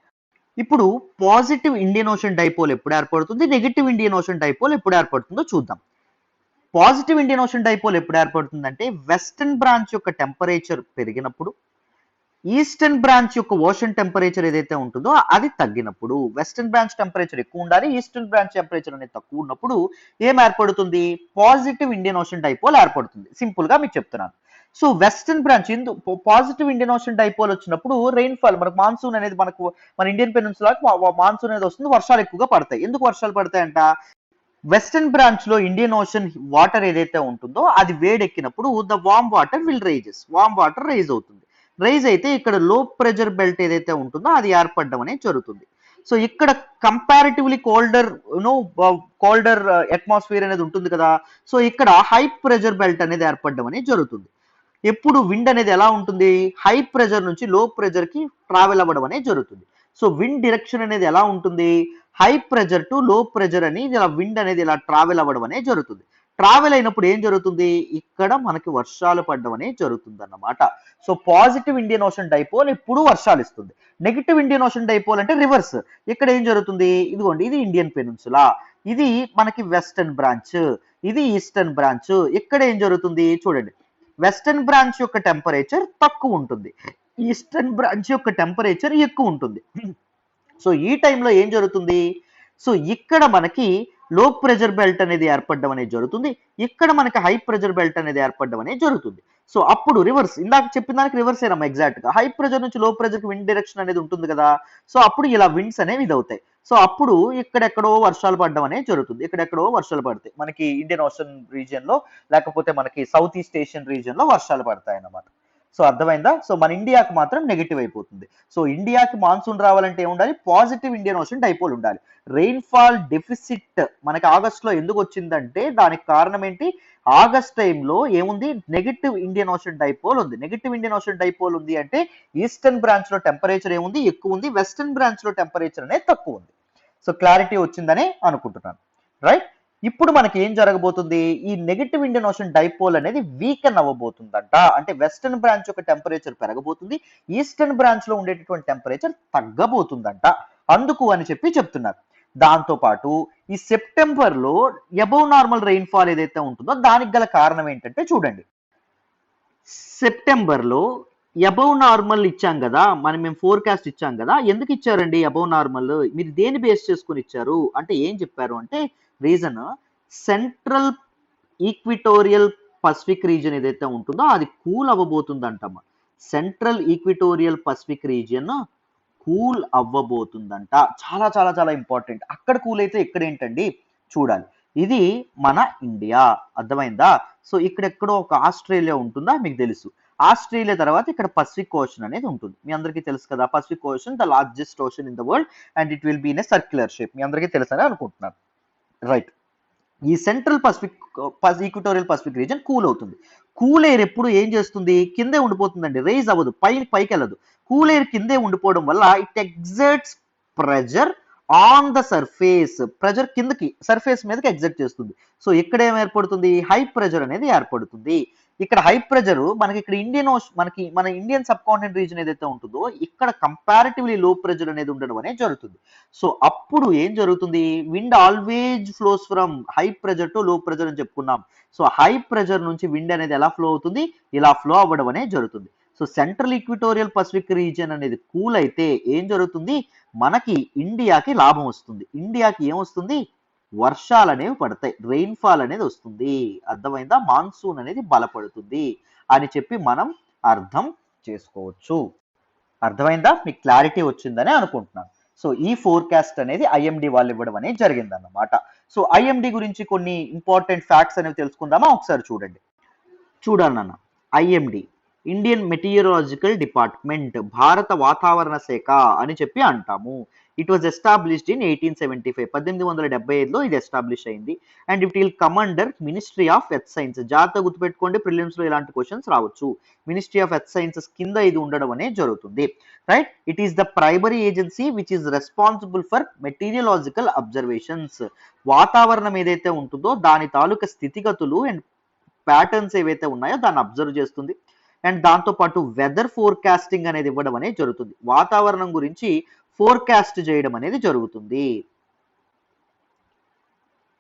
ఇప్పుడు పాజిటివ్ ఇండియన్ ఓషన్ డైపోల్ ఎప్పుడు ఏర్పడుతుంది, నెగటివ్ ఇండియన్ ఓషన్ డైపోల్ ఎప్పుడు ఏర్పడుతుందో చూద్దాం. పాజిటివ్ ఇండియన్ ఓషన్ డైపోల్ ఎప్పుడు ఏర్పడుతుందంటే వెస్టర్న్ బ్రాంచ్ యొక్క టెంపరేచర్ పెరిగినప్పుడు, ఈస్టర్న్ బ్రాంచ్ యొక్క ఓషన్ టెంపరేచర్ ఏదైతే ఉంటుందో అది తగ్గినప్పుడు. వెస్టర్న్ బ్రాంచ్ టెంపరేచర్ ఎక్కువ ఉండాలి, ఈస్టర్న్ బ్రాంచ్ టెంపరేచర్ అనేది తక్కువ ఉన్నప్పుడు ఏం ఏర్పడుతుంది, పాజిటివ్ ఇండియన్ ఓషన్ డైపోల్ ఏర్పడుతుంది. సింపుల్ గా మీకు చెప్తున్నాను. So western branch positive Indian ocean dipole వచ్చినప్పుడు రెయిన్ఫాల్ మనకు మాన్సూన్ అనేది మన ఇండియన్ పెనిన్సులాకి మాన్సూన్ అనేది వస్తుంది, వర్షాలు ఎక్కువగా పడతాయి. ఎందుకు వర్షాలు పడతాయంట, వెస్టర్న్ బ్రాంచ్ లో ఇండియన్ ఓషన్ వాటర్ ఏదైతే ఉంటుందో అది వేడెక్కినప్పుడు the warm water will rises, warm water rise అవుతుంది. రైజ్ అయితే ఇక్కడ లో ప్రెజర్ బెల్ట్ ఏదైతే ఉంటుందో అది ఏర్పడడం అనేది జరుగుతుంది. సో ఇక్కడ comparatively colder you know colder atmosphere అనేది ఉంటుంది కదా, సో ఇక్కడ హై ప్రెజర్ బెల్ట్ అనేది ఏర్పడడం అనేది జరుగుతుంది. ఎప్పుడు విండ్ అనేది ఎలా ఉంటుంది, హై ప్రెజర్ నుంచి లో ప్రెజర్ కి ట్రావెల్ అవ్వడం అనేది జరుగుతుంది. సో విండ్ డైరెక్షన్ అనేది ఎలా ఉంటుంది, హై ప్రెజర్ టు లో ప్రెజర్ అని ఇలా విండ్ అనేది ఇలా ట్రావెల్ అవ్వడం అనేది జరుగుతుంది. ట్రావెల్ అయినప్పుడు ఏం జరుగుతుంది, ఇక్కడ మనకి వర్షాలు పడడం అనేది జరుగుతుంది అన్నమాట. So positive Indian ocean dipole ఎప్పుడు వర్షాలు ఇస్తుంది. నెగిటివ్ ఇండియన్ ఓషన్ డైపోల్ అంటే రివర్స్. ఇక్కడ ఏం జరుగుతుంది, ఇదిగోండి ఇది ఇండియన్ పెనిన్సులా, ఇది మనకి వెస్టర్న్ బ్రాంచ్, ఇది ఈస్టర్న్ బ్రాంచ్. ఇక్కడ ఏం జరుగుతుంది చూడండి, వెస్టర్న్ బ్రాంచ్ యొక్క టెంపరేచర్ తక్కువ ఉంటుంది, ఈస్టర్న్ బ్రాంచ్ యొక్క టెంపరేచర్ ఎక్కువ ఉంటుంది. సో ఈ టైంలో ఏం జరుగుతుంది, సో ఇక్కడ మనకి లో ప్రెజర్ బెల్ట్ అనేది ఏర్పడడం అనేది జరుగుతుంది, ఇక్కడ మనకి హై ప్రెజర్ బెల్ట్ అనేది ఏర్పడడం అనేది జరుగుతుంది. సో అప్పుడు రివర్స్, ఇందాక చెప్పిన దానికి రివర్స్ ఏనమ్మా ఎగ్జాక్ట్ గా. హై ప్రెజర్ నుంచి లో ప్రెజర్ కి విండ్ డైరెక్షన్ అనేది ఉంటుంది కదా, సో అప్పుడు ఇలా విండ్స్ అనేవి ఇది అవుతాయి. సో అప్పుడు ఇక్కడెక్కడో వర్షాలు పడడం అనేది జరుగుతుంది, ఇక్కడెక్కడో వర్షాలు పడతాయి మనకి ఇండియన్ ఓషన్ రీజియన్ లో, లేకపోతే మనకి సౌత్ ఈస్ట్ ఏషియన్ రీజియన్ లో వర్షాలు పడతాయి అన్నమాట. సో అర్థమైందా, సో మన ఇండియాకి మాత్రం నెగిటివ్ అయిపోతుంది. సో ఇండియాకి మాన్సూన్ రావాలంటే ఏముండాలి, పాజిటివ్ ఇండియన్ ఓషన్ డైపోల్ ఉండాలి. రెయిన్ఫాల్ డెఫిసిట్ మనకి ఆగస్ట్ లో ఎందుకు వచ్చిందంటే దానికి కారణం ఏంటి, ఆగస్ట్ టైంలో ఏముంది, నెగిటివ్ ఇండియన్ ఓషన్ డైపోల్ ఉంది. నెగిటివ్ ఇండియన్ ఓషన్ డైపోల్ ఉంది అంటే ఈస్టర్న్ బ్రాంచ్ లో టెంపరేచర్ ఏముంది, ఎక్కువ ఉంది, వెస్టర్న్ బ్రాంచ్ లో టెంపరేచర్ అనేది తక్కువ ఉంది. సో క్లారిటీ వచ్చిందని అనుకుంటున్నాను, రైట్. ఇప్పుడు మనకి ఏం జరగబోతుంది, ఈ నెగిటివ్ ఇండియన్ ఓషన్ డైపోల్ అనేది వీకెన్ అవ్వబోతుందంట. అంటే వెస్టర్న్ బ్రాంచ్ యొక్క టెంపరేచర్ పెరగబోతుంది, ఈస్టర్న్ బ్రాంచ్ లో ఉండేటటువంటి టెంపరేచర్ తగ్గబోతుందంట, అందుకు అని చెప్పి చెప్తున్నారు. దాంతో పాటు ఈ సెప్టెంబర్ లో అబౌవ్ నార్మల్ రెయిన్ఫాల్ ఏదైతే ఉంటుందో దానికి గల కారణం ఏంటంటే చూడండి, సెప్టెంబర్ లో అబౌవ్ నార్మల్ ఇచ్చాం కదా, మేము ఫోర్కాస్ట్ ఇచ్చాం కదా, ఎందుకు ఇచ్చారండి అబౌవ్ నార్మల్, మీరు దేని బేస్ చేసుకుని ఇచ్చారు అంటే ఏం చెప్పారు అంటే region, central equatorial Pacific region ఏదైతే ఉంటుందో అది కూల్ అవ్వబోతుందంటమ్మా. Central equatorial Pacific region cool అవ్వబోతుందంట. చాలా చాలా చాలా ఇంపార్టెంట్. అక్కడ కూల్ అయితే ఇక్కడ ఏంటండి చూడాలి, ఇది మన ఇండియా, అర్థమైందా. సో ఇక్కడ ఎక్కడో ఒక ఆస్ట్రేలియా ఉంటుందా మీకు తెలుసు, ఆస్ట్రేలియా తర్వాత ఇక్కడ పసిఫిక్ ఓషన్ అనేది ఉంటుంది, మీ అందరికీ తెలుసు కదా. Pacific Ocean the largest ocean in the world and it will be in a circular shape, మీ అందరికీ తెలుసు అని అనుకుంటున్నాను, రైట్. ఈ central Pacific equatorial Pacific region cool అవుతుంది. కూల్ ఎయిర్ ఎప్పుడు ఏం చేస్తుంది, కిందే ఉండిపోతుందండి, రైజ్ అవ్వదు, పైకి వెళ్ళదు. కూల్ ఎయిర్ కిందే ఉండిపోవడం వల్ల it exerts pressure on the surface, pressure కిందకి సర్ఫేస్ మీదకి ఎగ్జర్ట్ చేస్తుంది. సో ఇక్కడ ఏం ఏర్పడుతుంది, హై ప్రెజర్ అనేది ఏర్పడుతుంది. ఇక్కడ హై ప్రెజర్ మనకి ఇక్కడ మన ఇండియన్ సబ్ కాంటినెంట్ రీజన్ ఏదైతే ఉంటుందో ఇక్కడ కంపారిటివ్లీ లో ప్రెజర్ అనేది ఉండడం అనేది జరుగుతుంది. సో అప్పుడు ఏం జరుగుతుంది, wind always flows from high pressure to లో ప్రెజర్ అని చెప్పుకున్నాం. సో హై ప్రెజర్ నుంచి విండ్ అనేది ఎలా ఫ్లో అవుతుంది, ఇలా ఫ్లో అవ్వడం అనేది జరుగుతుంది. So central equatorial Pacific region అనేది కూల్ అయితే ఏం జరుగుతుంది, మనకి ఇండియాకి లాభం వస్తుంది. ఇండియాకి ఏమొస్తుంది, వర్షాలు అనేవి పడతాయి, రెయిన్ఫాల్ అనేది వస్తుంది, అర్థమైందా, మాన్సూన్ అనేది బలపడుతుంది అని చెప్పి మనం అర్థం చేసుకోవచ్చు. అర్థమైందా, మీకు క్లారిటీ వచ్చిందని అనుకుంటున్నాను. సో ఈ ఫోర్కాస్ట్ అనేది ఐఎండి వాళ్ళు ఇవ్వడం అనేది జరిగిందన్నమాట. సో ఐఎండి గురించి కొన్ని ఇంపార్టెంట్ ఫ్యాక్ట్స్ అనేవి తెలుసుకుందామా, ఒకసారి చూడండి. చూడండి అన్న, ఐఎండి ఇండియన్ మెటీరియలాజికల్ డిపార్ట్మెంట్, భారత వాతావరణ శాఖ అని చెప్పి అంటాము. ఇట్ వాజ్ ఎస్టాబ్లిష్డ్ ఇన్ 1875, 1875లో ఇది ఎస్టాబ్లిష్ అయింది. And it will come under ministry of earth science, జాగ్రత్త గుర్తుపెట్టుకోండి, ప్రిలిమ్స్ లో ఇలాంటి క్వశ్చన్స్ రావచ్చు. మినిస్ట్రీ ఆఫ్ ఎర్త్ సైన్సెస్ కింద ఇది ఉండడం అనేది జరుగుతుంది, right. It is the primary agency which is responsible for meteorological observations, వాతావరణం ఏదైతే ఉంటుందో దాని తాలూకా స్థితిగతులు అండ్ ప్యాటర్న్స్ ఏవైతే ఉన్నాయో దాన్ని అబ్జర్వ్ చేస్తుంది. అండ్ దాంతో పాటు వెదర్ ఫోర్కాస్టింగ్ అనేది ఇవ్వడం అనేది జరుగుతుంది, వాతావరణం గురించి ఫోర్కాస్ట్ చేయడం అనేది జరుగుతుంది.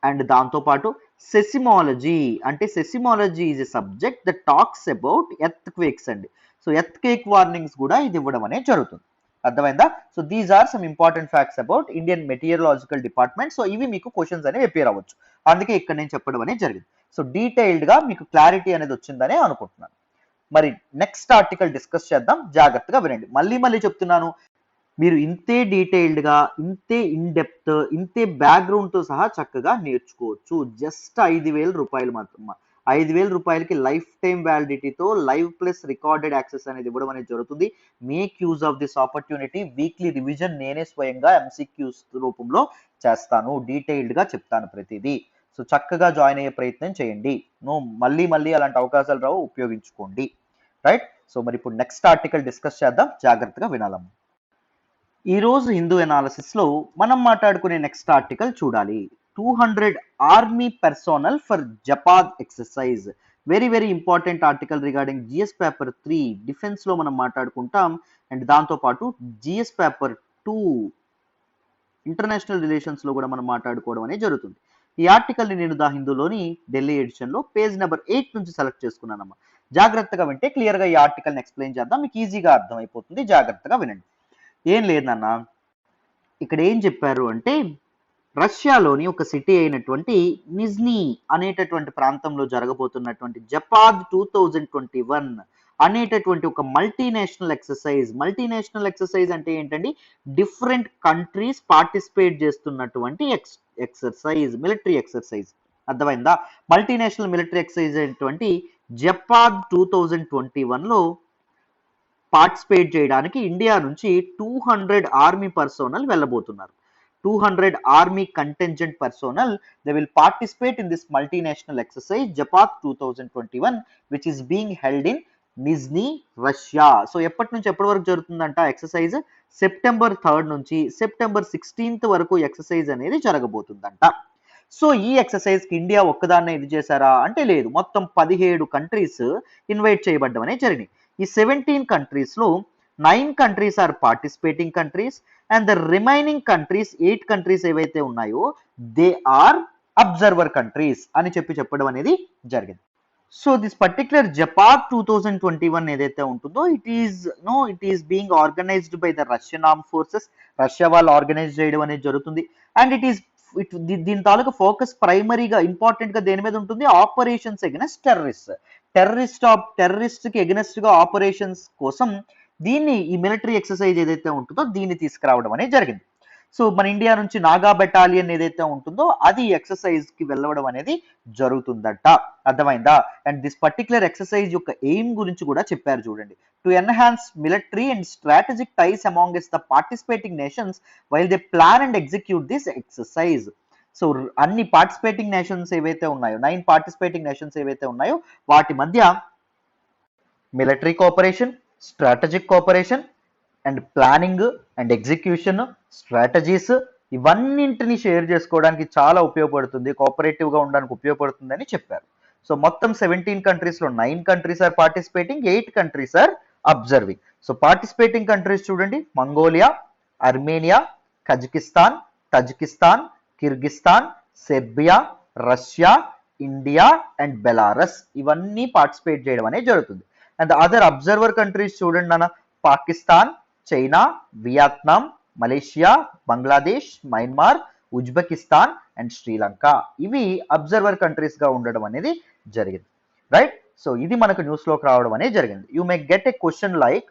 అండ్ దాంతో పాటు సెసిమాలజీ, అంటే seismology is a subject that talks about earthquakes అండి. సో ఎర్త్ క్వేక్ వార్నింగ్స్ కూడా ఇది ఇవ్వడం అనేది జరుగుతుంది, అర్థమైందా. So these are some important facts about Indian meteorological department. So ఇవి మీకు క్వశ్చన్స్ అనేవి అపియర్ అవ్వచ్చు, అందుకే ఇక్కడ నేను చెప్పడం అనేది జరిగింది. సో డీటెయిల్డ్ గా మీకు క్లారిటీ అనేది వచ్చిందని అనుకుంటున్నాను. మరి నెక్స్ట్ ఆర్టికల్ డిస్కస్ చేద్దాం, జాగ్రత్తగా వినండి. మళ్ళీ చెప్తున్నాను, మీరు ఇంతే డీటెయిల్డ్గా, ఇంతే ఇన్ డెప్త్, ఇంతే బ్యాక్గ్రౌండ్తో సహా చక్కగా నేర్చుకోవచ్చు. జస్ట్ 5,000 రూపాయలు మాత్రం. 5,000 రూపాయలకి లైఫ్ టైం వ్యాలిడిటీతో లైవ్ ప్లస్ రికార్డెడ్ యాక్సెస్ అనేది ఇవ్వడం అనేది జరుగుతుంది. Make use of this opportunity. Weekly revision నేనే స్వయంగా ఎంసీక్యూస్ రూపంలో చేస్తాను, డీటెయిల్డ్గా చెప్తాను ప్రతిదీ. సో చక్కగా జాయిన్ అయ్యే ప్రయత్నం చేయండి. మళ్ళీ మళ్ళీ అలాంటి అవకాశాలు రావు, ఉపయోగించుకోండి. రైట్. సో మరి ఇప్పుడు నెక్స్ట్ ఆర్టికల్ డిస్కస్ చేద్దాం, జాగ్రత్తగా వినాలమ్మా. ఈరోజు హిందూ ఎనాలిసిస్లో మనం మాట్లాడుకునే నెక్స్ట్ ఆర్టికల్ చూడాలి. 200 army personnel for Zapad exercise. Very very important article regarding GS paper 3 డిఫెన్స్లో మనం మాట్లాడుకుంటాం. అండ్ దాంతోపాటు జిఎస్ పేపర్ 2 ఇంటర్నేషనల్ రిలేషన్స్లో కూడా మనం మాట్లాడుకోవడం అనేది జరుగుతుంది. ఈ ఆర్టికల్ని నేను ద హిందూలోని ఢిల్లీ ఎడిషన్లో పేజ్ నెంబర్ 8 నుంచి సెలెక్ట్ చేసుకున్నానమ్మా. జాగ్రత్తగా వింటే క్లియర్గా ఈ ఆర్టికల్ని ఎక్స్ప్లెయిన్ చేద్దాం, మీకు ఈజీగా అర్థమైపోతుంది. జాగ్రత్తగా వినండి. ఏం లేదు నాన్న, ఇక్కడ ఏం చెప్పారు అంటే రష్యాలోని ఒక సిటీ అయినటువంటి నిజ్నీ అనేటటువంటి ప్రాంతంలో జరగబోతున్నటువంటి జపాద్ 2021 అనేటటువంటి ఒక మల్టీనేషనల్ ఎక్సర్సైజ్. మల్టీనేషనల్ ఎక్సర్సైజ్ అంటే ఏంటండి? డిఫరెంట్ కంట్రీస్ పార్టిసిపేట్ చేస్తున్నటువంటి ఎక్సర్సైజ్, మిలిటరీ ఎక్సర్సైజ్. అర్థమైందా? మల్టీనేషనల్ మిలిటరీ ఎక్సర్సైజ్ అయినటువంటి జపాద్ 2021లో పార్టిసిపేట్ చేయడానికి ఇండియా నుంచి 200 ఆర్మీ పర్సోనల్ వెళ్ళబోతున్నారు. 200 army contingent personnel, they will participate in this multinational exercise Japat 2021 which is being held in Nizhny, Russia. So ఎప్పటి నుంచి ఎప్పటి వరకు జరుగుతుందంట ఎక్సర్సైజ్? సెప్టెంబర్ 3 నుంచి సెప్టెంబర్ 16 వరకు ఎక్సర్సైజ్ అనేది జరగబోతుందంట. సో ఈ ఎక్సర్సైజ్ కి ఇండియా ఒక్కదాన్నే ఇది చేశారా అంటే లేదు, మొత్తం 17 కంట్రీస్ ఇన్వైట్ చేయబడ్డం అనేది జరిగింది. ఈ 17 కంట్రీస్లో 9 countries are participating countries and the remaining countries 8 countries ఏవైతే ఉన్నాయో దే ఆర్ అబ్జర్వర్ కంట్రీస్ అని చెప్పడం అనేది జరిగింది. సో దిస్ పర్టిక్యులర్ జపాద్ 2021 ఏదైతే ఉంటుందో it is being organised by the Russian arm forces. Russia వాళ్ళు ఆర్గనైజ్ చేయడం అనేది జరుగుతుంది. అండ్ దీని తాలూకా ఫోకస్ ప్రైమరీగా ఇంపార్టెంట్ గా దేని మీద ఉంటుంది? ఆపరేషన్స్ ఎగెనెస్ట్ టెర్రరిస్ట్ కి ఎగెనెస్ట్ గా ఆపరేషన్స్ కోసం దీన్ని, ఈ మిలిటరీ ఎక్సర్సైజ్ ఏదైతే ఉంటుందో దీన్ని తీసుకురావడం అనేది జరిగింది. సో మన ఇండియా నుంచి నాగా బెటాలియన్ ఏదైతే ఉంటుందో అది ఎక్సర్సైజ్ కి వెళ్ళడం అనేది జరుగుతుందట. అర్థమైందా? అండ్ దిస్ పర్టికులర్ ఎక్సర్సైజ్ యొక్క ఎయిమ్ గురించి కూడా చెప్పారు చూడండి. To enhance military and strategic ties amongst the participating nations while they plan and execute this exercise. So అన్ని పార్టిసిపేటింగ్ నేషన్స్ ఏవైతే ఉన్నాయో, 9 పార్టిసిపేటింగ్ నేషన్స్ ఏవైతే ఉన్నాయో వాటి మధ్య military cooperation, strategic cooperation and planning and execution, strategies ఇవన్నింటిని షేర్ చేసుకోవడానికి చాలా ఉపయోగపడుతుంది, కోఆపరేటివ్గా ఉండడానికి ఉపయోగపడుతుంది అని చెప్పారు. సో మొత్తం 17 కంట్రీస్లో 9 countries are participating, 8 countries are observing. So participating countries చూడండి: Mongolia, Armenia, Kazakhstan, Tajikistan, Kyrgyzstan, Serbia, Russia, India and Belarus ఇవన్నీ పార్టిసిపేట్ చేయడం అనేది జరుగుతుంది. అండ్ అదర్ అబ్జర్వర్ కంట్రీస్ చూడండి నాన్న: Pakistan, China, Vietnam, Malaysia, Bangladesh, Myanmar, Uzbekistan and Sri Lanka. ఇవి అబ్జర్వర్ కంట్రీస్ గా ఉండడం అనేది జరిగింది. రైట్. సో ఇది మనకు న్యూస్ లోకి రావడం అనేది జరిగింది. You may get a question like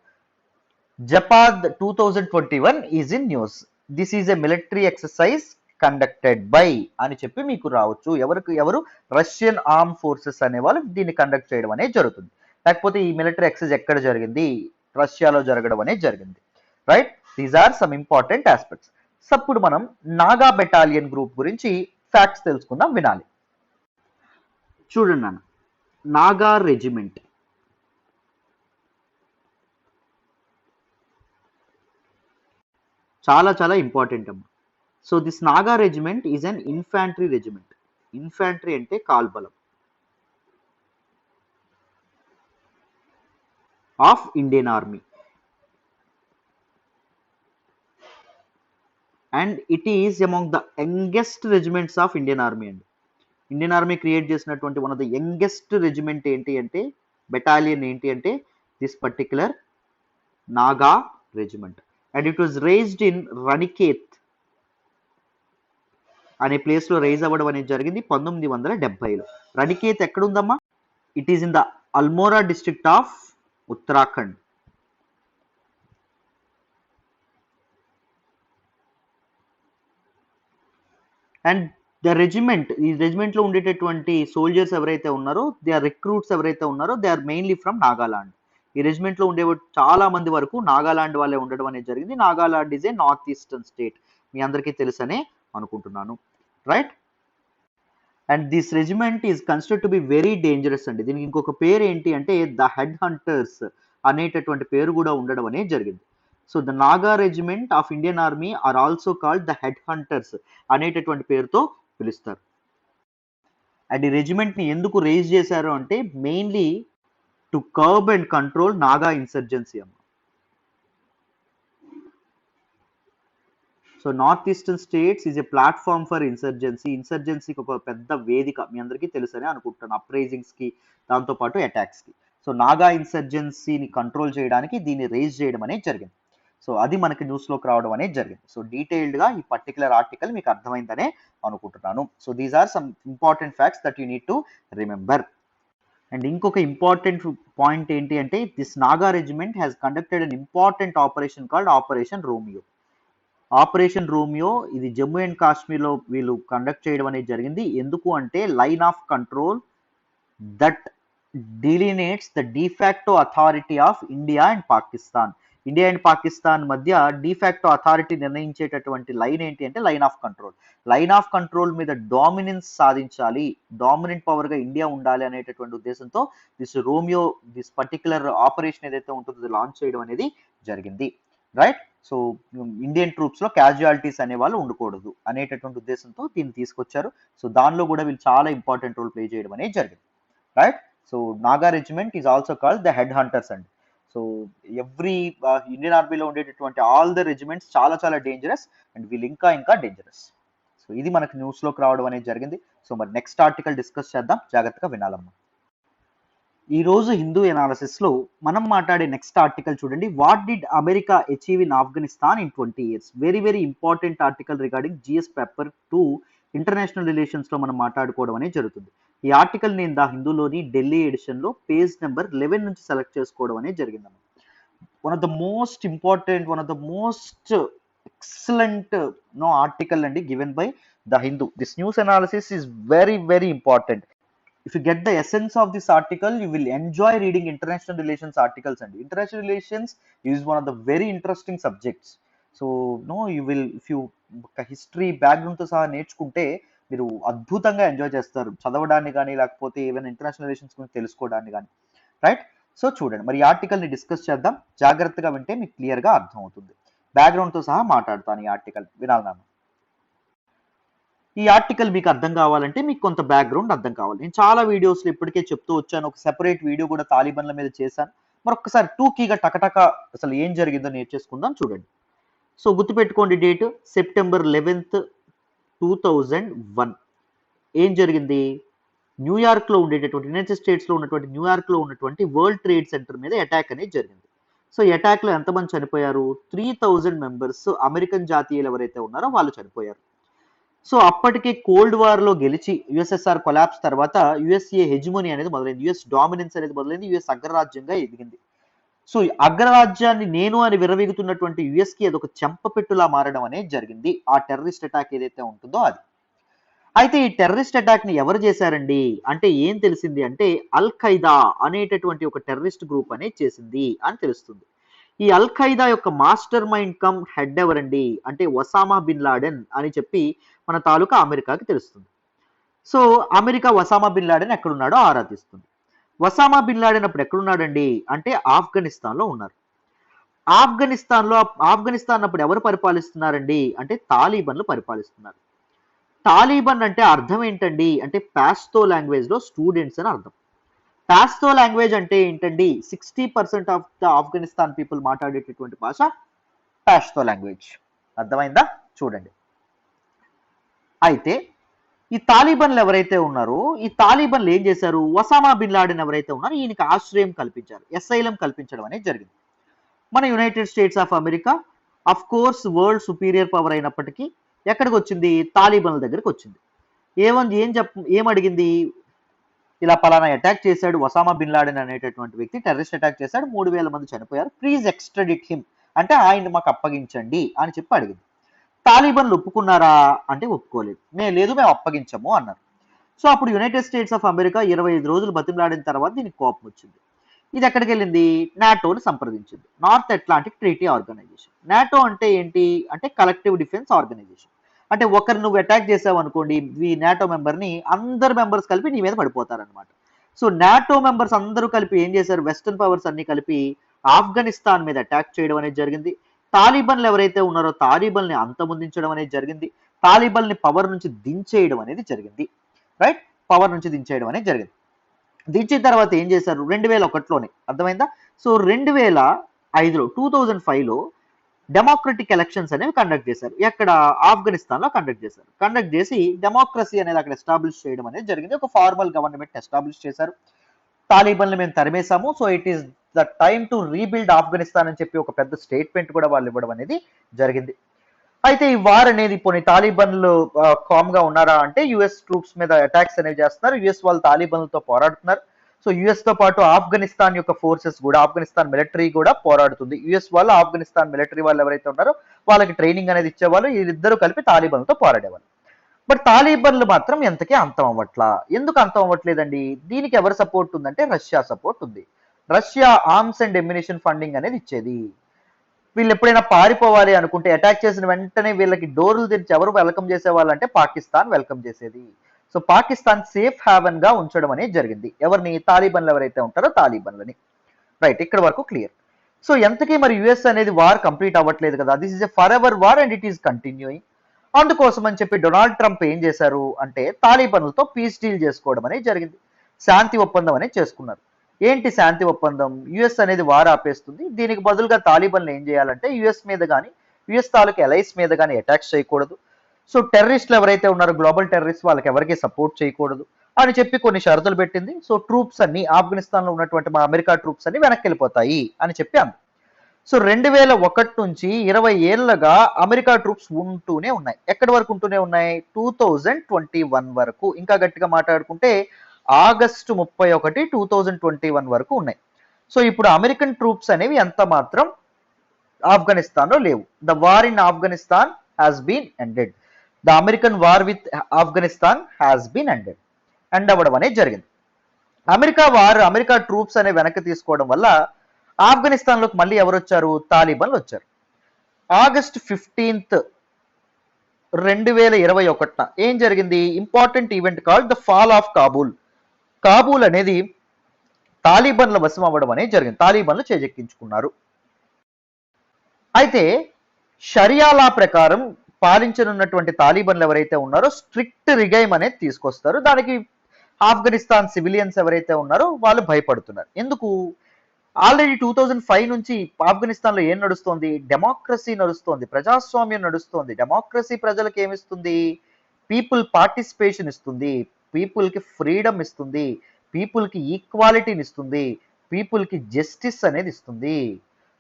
Zapad 2021 is in news, this is a military exercise conducted by అని చెప్పి మీకు రావచ్చు. ఎవరు? రష్యన్ ఆర్మ్ ఫోర్సెస్ అనే వాళ్ళు దీన్ని కండక్ట్ చేయడం అనేది జరుగుతుంది. లేకపోతే ఈ మిలిటరీ ఎక్సర్సైజ్ ఎక్కడ జరిగింది? రష్యాలో జరగడం అనేది జరిగింది. Right. These are some important aspects. ఇప్పుడు మనం నాగా బెటాలియన్ గ్రూప్ గురించి ఫ్యాక్ట్స్ తెలుసుకుందాం, వినాలి. చూడండి నాన్న, నాగా రెజిమెంట్ చాలా చాలా ఇంపార్టెంట్ అమ్మా. So this Naga regiment is an infantry regiment. Infantry అంటే కాల్బలం of Indian army. And it is among the youngest regiments of Indian army అండి. ఇండియన్ ఆర్మీ క్రియేట్ చేసినటువంటి one of the youngest regiment ఏంటి అంటే, బెటాలియన్ ఏంటి అంటే this particular Naga regiment. And it was raised in Ranikhet అనే ప్లేస్ లో రైజ్ అవ్వడం అనేది జరిగింది 1970లో. రనికేత్ ఎక్కడుందమ్మా? It is in the Almora district of Uttarakhand. And the regiment, ఈ రెజిమెంట్లో ఉండేటటువంటి సోల్జర్స్ ఎవరైతే ఉన్నారో, దే ఆర్ రిక్రూట్స్ ఎవరైతే ఉన్నారో, they are mainly from Nagaland. ఈ రెజిమెంట్లో ఉండే చాలా మంది వరకు నాగాలాండ్ వాళ్ళే ఉండడం అనేది జరిగింది. Nagaland is a north eastern state, మీ అందరికీ తెలుసనే అనుకుంటున్నాను, right. And this regiment is considered to be very dangerous అండి. దీనికి ఇంకొక పేరు ఏంటి అంటే ద హెడ్ హంటర్స్ అనేటటువంటి పేరు కూడా ఉండడం అనేది జరిగింది. So the Naga regiment of Indian army are also called the head hunters అనేటటువంటి పేరుతో పిలుస్తారు. అండ్ ఈ రెజిమెంట్ ని ఎందుకు రేజ్ చేశారు అంటే mainly to curb and control Naga insurgency అమ్మ. So north eastern states is a platform for insurgency. ఇన్సర్జెన్సీకి ఒక పెద్ద వేదిక, మీ అందరికీ తెలుసనే అనుకుంటాను, అప్రైజింగ్స్కి దాంతోపాటు అటాక్స్కి. సో నాగా ఇన్సర్జెన్సీని కంట్రోల్ చేయడానికి దీన్ని రేజ్ చేయడం అనేది జరిగింది. సో అది మనకి న్యూస్లోకి రావడం అనేది జరిగింది. సో డీటెయిల్డ్గా ఈ పర్టికులర్ ఆర్టికల్ మీకు అర్థమైందనే అనుకుంటున్నాను. So these are some important facts that you need to remember. And ఇంకొక ఇంపార్టెంట్ పాయింట్ ఏంటి అంటే this Naga regiment has conducted an important operation called operation Romeo. Operation Romeo ఇది జమ్మూ అండ్ కాశ్మీర్లో వీళ్ళు కండక్ట్ చేయడం అనేది జరిగింది. ఎందుకు అంటే line of control that delineates the de facto authority of India and Pakistan. India and Pakistan మధ్య డిఫాక్టో అథారిటీ నిర్ణయించేటటువంటి లైన్ ఏంటి అంటే line of control. Line of control మీద డామినెన్స్ సాధించాలి, డామినెంట్ పవర్గా ఇండియా ఉండాలి అనేటటువంటి ఉద్దేశంతో దిస్ పర్టికులర్ ఆపరేషన్ ఏదైతే ఉంటుందో లాంచ్ చేయడం అనేది జరిగింది, రైట్. సో ఇండియన్ ట్రూప్స్లో క్యాజువాలిటీస్ అనే వాళ్ళు ఉండకూడదు అనేటటువంటి ఉద్దేశంతో దీన్ని తీసుకొచ్చారు. సో దానిలో కూడా వీళ్ళు చాలా ఇంపార్టెంట్ రోల్ ప్లే చేయడం అనేది జరిగింది, right. So Naga regiment is also called the head hunters అండి. సో ఎవ్రీ ఇండియన్ ఆర్మీలో ఉండేటటువంటి ఆల్ ద రెజిమెంట్స్ చాలా చాలా డేంజరస్ అండ్ వీళ్ళు ఇంకా ఇంకా డేంజరస్. సో ఇది మనకు న్యూస్లోకి రావడం అనేది జరిగింది. సో మరి నెక్స్ట్ ఆర్టికల్ డిస్కస్ చేద్దాం, జాగ్రత్తగా వినాలమ్మా. ఈ రోజు హిందూ ఎనాలిసిస్లో మనం మాట్లాడే నెక్స్ట్ ఆర్టికల్ చూడండి, what did America achieve in Afghanistan in 20 years. Very very important article regarding GS paper 2 international రిలేషన్స్లో మనం మాట్లాడుకోవడం అనేది జరుగుతుంది. ఈ ఆర్టికల్ నేను ద హిందూలోని ఢిల్లీ ఎడిషన్లో పేజ్ నెంబర్ 11 నుంచి సెలెక్ట్ చేసుకోవడం అనేది జరిగిందన్నమాట. One of the most important, one of the most excellent article అండి given by the Hindu. This news analysis is very very important. If you get the essence of this article, you will enjoy reading international relations articles. And international relations is one of the very interesting subjects. So you will, if you history background తో సహా నేర్చుకుంటే మీరు అద్భుతంగా ఎంజాయ్ చేస్తారు చదవడాన్ని కానీ లేకపోతే ఈవెన్ ఇంటర్నేషనల్ రిలేషన్స్ గురించి తెలుసుకోవడాన్ని కానీ, రైట్. సో చూడండి మరి ఈ ఆర్టికల్ని డిస్కస్ చేద్దాం, జాగ్రత్తగా వింటే మీకు క్లియర్గా అర్థమవుతుంది. బ్యాక్గ్రౌండ్తో సహా మాట్లాడతాను ఈ ఆర్టికల్, వినాలన్నాను. ఈ ఆర్టికల్ మీకు అర్థం కావాలంటే మీకు కొంత బ్యాక్గ్రౌండ్ అర్థం కావాలి. నేను చాలా వీడియోస్లో ఇప్పటికే చెప్తూ వచ్చాను, ఒక సెపరేట్ వీడియో కూడా తాలిబాన్ల మీద చేశాను. మరొకసారి టూకీగా టకటక అసలు ఏం జరిగిందో నేర్చేసుకుందాం. చూడండి. సో గుర్తుపెట్టుకోండి డేట్ September 11th, 2001. ఏం జరిగింది? న్యూయార్క్లో ఉండేటటువంటి యునైటెడ్ స్టేట్స్లో ఉన్నటువంటి న్యూయార్క్లో ఉన్నటువంటి వరల్డ్ ట్రేడ్ సెంటర్ మీద అటాక్ అనేది జరిగింది. సో ఈ అటాక్లో ఎంతమంది చనిపోయారు? 3000 మెంబర్స్ అమెరికన్ జాతీయులు ఎవరైతే ఉన్నారో వాళ్ళు చనిపోయారు. సో అప్పటికే కోల్డ్ వార్లో గెలిచి యుఎస్ఎస్ఆర్ కొలాప్స్ తర్వాత యుఎస్ఏ హెజిమోనీ అనేది మొదలైంది, యుఎస్ డామినెన్స్ అనేది మొదలైంది, యుఎస్ అగ్రరాజ్యంగా ఎదిగింది. సో ఈ అగ్రరాజ్యాన్ని నేను అని విరవీగుతున్నటువంటి యుఎస్కి అదొక చెంపపెట్టులా మారడం అనేది జరిగింది, ఆ టెర్రరిస్ట్ అటాక్ ఏదైతే ఉంటుందో అది. అయితే ఈ టెర్రరిస్ట్ అటాక్ని ఎవరు చేశారండి అంటే ఏం తెలిసింది అంటే అల్ ఖైదా అనేటటువంటి ఒక టెర్రరిస్ట్ గ్రూప్ అనేది చేసింది అని తెలుస్తుంది. ఈ అల్ ఖైదా యొక్క మాస్టర్ మైండ్ కమ్ హెడ్ ఎవరండి అంటే ఒసామా బిన్ లాడెన్ అని చెప్పి మన తాలూకా అమెరికాకి తెలుస్తుంది. సో అమెరికా ఒసామా బిన్ లాడెన్ ఎక్కడున్నాడో ఆరాధిస్తుంది. ఒసామా బిన్ లాడెన్ అప్పుడు ఎక్కడున్నాడండి అంటే ఆఫ్ఘనిస్తాన్లో ఉన్నారు. ఆఫ్ఘనిస్తాన్ అప్పుడు ఎవరు పరిపాలిస్తున్నారండి అంటే తాలిబన్లు పరిపాలిస్తున్నారు. తాలిబన్ అంటే అర్థం ఏంటండి అంటే పాస్తో లాంగ్వేజ్లో స్టూడెంట్స్ అని అర్థం. పాస్తో లాంగ్వేజ్ అంటే ఏంటండి 60% ఆఫ్ ద ఆఫ్ఘనిస్తాన్ పీపుల్ మాట్లాడేటటువంటి భాష పాస్తో లాంగ్వేజ్. అర్థమైందా? చూడండి. అయితే ఈ తాలిబన్లు ఎవరైతే ఉన్నారో ఈ తాలిబన్లు ఏం చేశారు? ఒసామా బిన్ లాడెన్ ఎవరైతే ఉన్నారో ఈయనకి ఆశ్రయం కల్పించారు, ఎస్ఐలం కల్పించడం అనేది జరిగింది. మన United States of America of course world superior power అయినప్పటికీ ఎక్కడికి వచ్చింది? తాలిబన్ల దగ్గరికి వచ్చింది. ఏం అడిగింది? ఇలా పలానా అటాక్ చేశాడు ఒసామా బిన్ లాడెన్ అనేటటువంటి వ్యక్తి, టెర్రరిస్ట్ అటాక్ చేశాడు, 3000 మంది చనిపోయారు, ప్లీజ్ ఎక్స్ట్రాడిట్ హిమ్ అంటే ఆయన మాకు అప్పగించండి అని చెప్పి అడిగింది. తాలిబాన్లు ఒప్పుకున్నారా అంటే ఒప్పుకోలేదు. లేదు మేము అప్పగించము అన్నారు. సో అప్పుడు యునైటెడ్ స్టేట్స్ ఆఫ్ అమెరికా 25 రోజులు బతిమలాడిన తర్వాత దీనికి కోపం వచ్చింది. ఇది ఎక్కడికి వెళ్ళింది? నాటోని సంప్రదించింది. North Atlantic Treaty Organization. NATO అంటే ఏంటి అంటే కలెక్టివ్ డిఫెన్స్ ఆర్గనైజేషన్. అంటే ఒకరు నువ్వు అటాక్ చేసావు అనుకోండి, ఈ నాటో మెంబర్ని అందరు మెంబర్స్ కలిపి నీ మీద పడిపోతారనమాట. సో నాటో మెంబర్స్ అందరూ కలిపి ఏం చేశారు? వెస్టర్న్ పవర్స్ అన్ని కలిపి ఆఫ్ఘనిస్తాన్ మీద అటాక్ చేయడం అనేది జరిగింది. తాలిబన్లు ఎవరైతే ఉన్నారో తాలిబన్ల్ని అంతమొందించడం అనేది జరిగింది. తాలిబన్ల్ని పవర్ నుంచి దించేయడం అనేది జరిగింది. రైట్, పవర్ నుంచి దించేయడం అనేది జరిగింది. దించిన తర్వాత ఏం చేశారు? 2001లోనే అర్థమైందా? సో 2005లో 2005లో డెమోక్రటిక్ ఎలక్షన్స్ అనేవి కండక్ట్ చేశారు. ఎక్కడ? ఆఫ్ఘనిస్తాన్లో కండక్ట్ చేశారు. కండక్ట్ చేసి డెమోక్రసీ అనేది అక్కడ ఎస్టాబ్లిష్ చేయడం అనేది జరిగింది. ఒక ఫార్మల్ గవర్నమెంట్ ఎస్టాబ్లిష్ చేశారు. తాలిబన్లు మేము తరిమేశాము, so it is the time to rebuild Afghanistan అని చెప్పి ఒక పెద్ద స్టేట్మెంట్ కూడా వాళ్ళు ఇవ్వడం అనేది జరిగింది. అయితే ఈ వార్ అనేది ఇప్పుడు తాలిబన్లు కామ్ గా ఉన్నారా అంటే యుఎస్ ట్రూప్స్ మీద అటాక్స్ అనేవి చేస్తున్నారు. యుఎస్ వాళ్ళు తాలిబన్లతో పోరాడుతున్నారు. సో యుఎస్ తో పాటు ఆఫ్ఘనిస్తాన్ యొక్క ఫోర్సెస్ కూడా, ఆఫ్ఘనిస్తాన్ మిలిటరీ కూడా పోరాడుతుంది. యుఎస్ వాళ్ళు ఆఫ్ఘనిస్తాన్ మిలిటరీ వాళ్ళు ఎవరైతే ఉన్నారో వాళ్ళకి ట్రైనింగ్ అనేది ఇచ్చేవాళ్ళు. వీళ్ళిద్దరూ కలిపి తాలిబన్లతో పోరాడేవాళ్ళు. బట్ తాలిబన్లు మాత్రం ఎంతకీ అంతం అవ్వట్లా. ఎందుకు అంతం అవ్వట్లేదండి? దీనికి ఎవరు సపోర్ట్ ఉందంటే రష్యా సపోర్ట్ ఉంది. Russia arms and ammunition funding అనేది ఇచ్చేది. వీళ్ళు ఎప్పుడైనా పారిపోవాలి అనుకుంటే అటాక్ చేసిన వెంటనే వీళ్ళకి డోర్లు తెరిచి ఎవరు వెల్కమ్ చేసేవాళ్ళంటే పాకిస్తాన్ వెల్కమ్ చేసేది. సో పాకిస్తాన్ సేఫ్ హ్యావెన్ గా ఉంచడం అనేది జరిగింది. ఎవరిని? తాలిబన్లు ఎవరైతే ఉంటారో తాలిబన్లని. రైట్, ఇక్కడ వరకు క్లియర్. సో ఎంతకీ మరి యుఎస్ అనేది వార్ కంప్లీట్ అవ్వట్లేదు కదా. This is a for ever war and it is continuing. అందుకోసం అని చెప్పి డొనాల్డ్ ట్రంప్ ఏం చేశారు అంటే తాలిబన్లతో పీస్ డీల్ చేసుకోవడం అనేది జరిగింది. శాంతి ఒప్పందం అనేది చేసుకున్నారు. ఏంటి శాంతి ఒప్పందం? యుఎస్ అనేది వార్ ఆపేస్తుంది, దీనికి బదులుగా తాలిబన్లు ఏం చేయాలంటే యుఎస్ మీద కానీ యుఎస్ తాలూకు ఎలైస్ మీద కానీ అటాక్స్ చేయకూడదు. సో టెర్రరిస్టులు ఎవరైతే ఉన్నారో గ్లోబల్ టెర్రరిస్ట్ వాళ్ళకి ఎవరికి సపోర్ట్ చేయకూడదు అని చెప్పి కొన్ని షరతులు పెట్టింది. సో ట్రూప్స్ అన్ని ఆఫ్ఘనిస్తాన్లో ఉన్నటువంటి మా అమెరికా ట్రూప్స్ అన్ని వెనక్కి వెళ్ళిపోతాయి అని చెప్పి అంది. సో 2001 నుంచి 20 ఏళ్ళగా అమెరికా ట్రూప్స్ ఉంటూనే ఉన్నాయి. ఎక్కడి వరకు ఉంటూనే ఉన్నాయి? 2021 వరకు. ఇంకా గట్టిగా మాట్లాడుకుంటే ఆగస్టు 31, 2021 వరకు ఉన్నాయి. సో ఇప్పుడు అమెరికన్ ట్రూప్స్ అనేవి ఎంత మాత్రం ఆఫ్ఘనిస్తాన్లో లేవు. The war in Afghanistan has been ended. The American war with Afghanistan has been ended. End అవ్వడం అనేది జరిగింది. అమెరికా ట్రూప్స్ అనే వెనక్కి తీసుకోవడం వల్ల ఆఫ్ఘనిస్తాన్లోకి మళ్ళీ ఎవరు వచ్చారు? తాలిబన్లు వచ్చారు. ఆగస్ట్ 15, 2021 ఏం జరిగింది? Important event called the fall of Kabul. Kabul అనేది తాలిబన్ల వశం అవ్వడం అనేది జరిగింది. తాలిబన్లు చేజెక్కించుకున్నారు. అయితే షరియా లా ప్రకారం పాలించనున్నటువంటి తాలిబన్లు ఎవరైతే ఉన్నారో స్ట్రిక్ట్ రిగైమ్ అనేది తీసుకొస్తారు. దానికి ఆఫ్ఘనిస్తాన్ సివిలియన్స్ ఎవరైతే ఉన్నారో వాళ్ళు భయపడుతున్నారు. ఎందుకు? ఆల్రెడీ 2005 నుంచి ఆఫ్ఘనిస్తాన్లో ఏం నడుస్తోంది? డెమోక్రసీ నడుస్తోంది, ప్రజాస్వామ్యం నడుస్తోంది. డెమోక్రసీ ప్రజలకు ఏమిస్తుంది? పీపుల్ పార్టిసిపేషన్ ఇస్తుంది, పీపుల్కి ఫ్రీడమ్ ఇస్తుంది, పీపుల్కి ఈక్వాలిటీని ఇస్తుంది, పీపుల్కి జస్టిస్ అనేది ఇస్తుంది.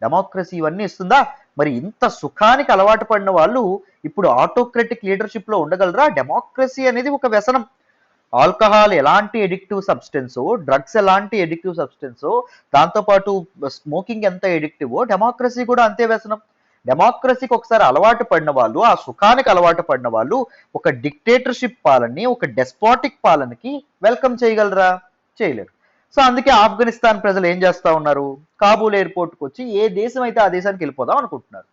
డెమోక్రసీ ఇవన్నీ ఇస్తుందా? మరి ఇంత సుఖానికి అలవాటు పడిన వాళ్ళు ఇప్పుడు ఆటోక్రటిక్ లీడర్షిప్లో ఉండగలరా? డెమోక్రసీ అనేది ఒక వ్యసనం. ఆల్కహాల్ ఎలాంటి ఎడిక్టివ్ సబ్స్టెన్సో, డ్రగ్స్ ఎలాంటి ఎడిక్టివ్ సబ్స్టెన్సో, దాంతోపాటు స్మోకింగ్ ఎంత ఎడిక్టివో డెమోక్రసీ కూడా అంతే వ్యసనం. డెమోక్రసీకి ఒకసారి అలవాటు పడిన వాళ్ళు, ఆ సుఖానికి అలవాటు పడిన వాళ్ళు ఒక డిక్టేటర్షిప్ పాలనని, ఒక డెస్పాటిక్ పాలనకి వెల్కమ్ చేయగలరా? చేయలేరు. సో అందుకే ఆఫ్ఘనిస్తాన్ ప్రజలు ఏం చేస్తా ఉన్నారు? కాబూల్ ఎయిర్పోర్ట్కి వచ్చి ఏ దేశం అయితే ఆ దేశానికి వెళ్ళిపోదాం అనుకుంటున్నారు.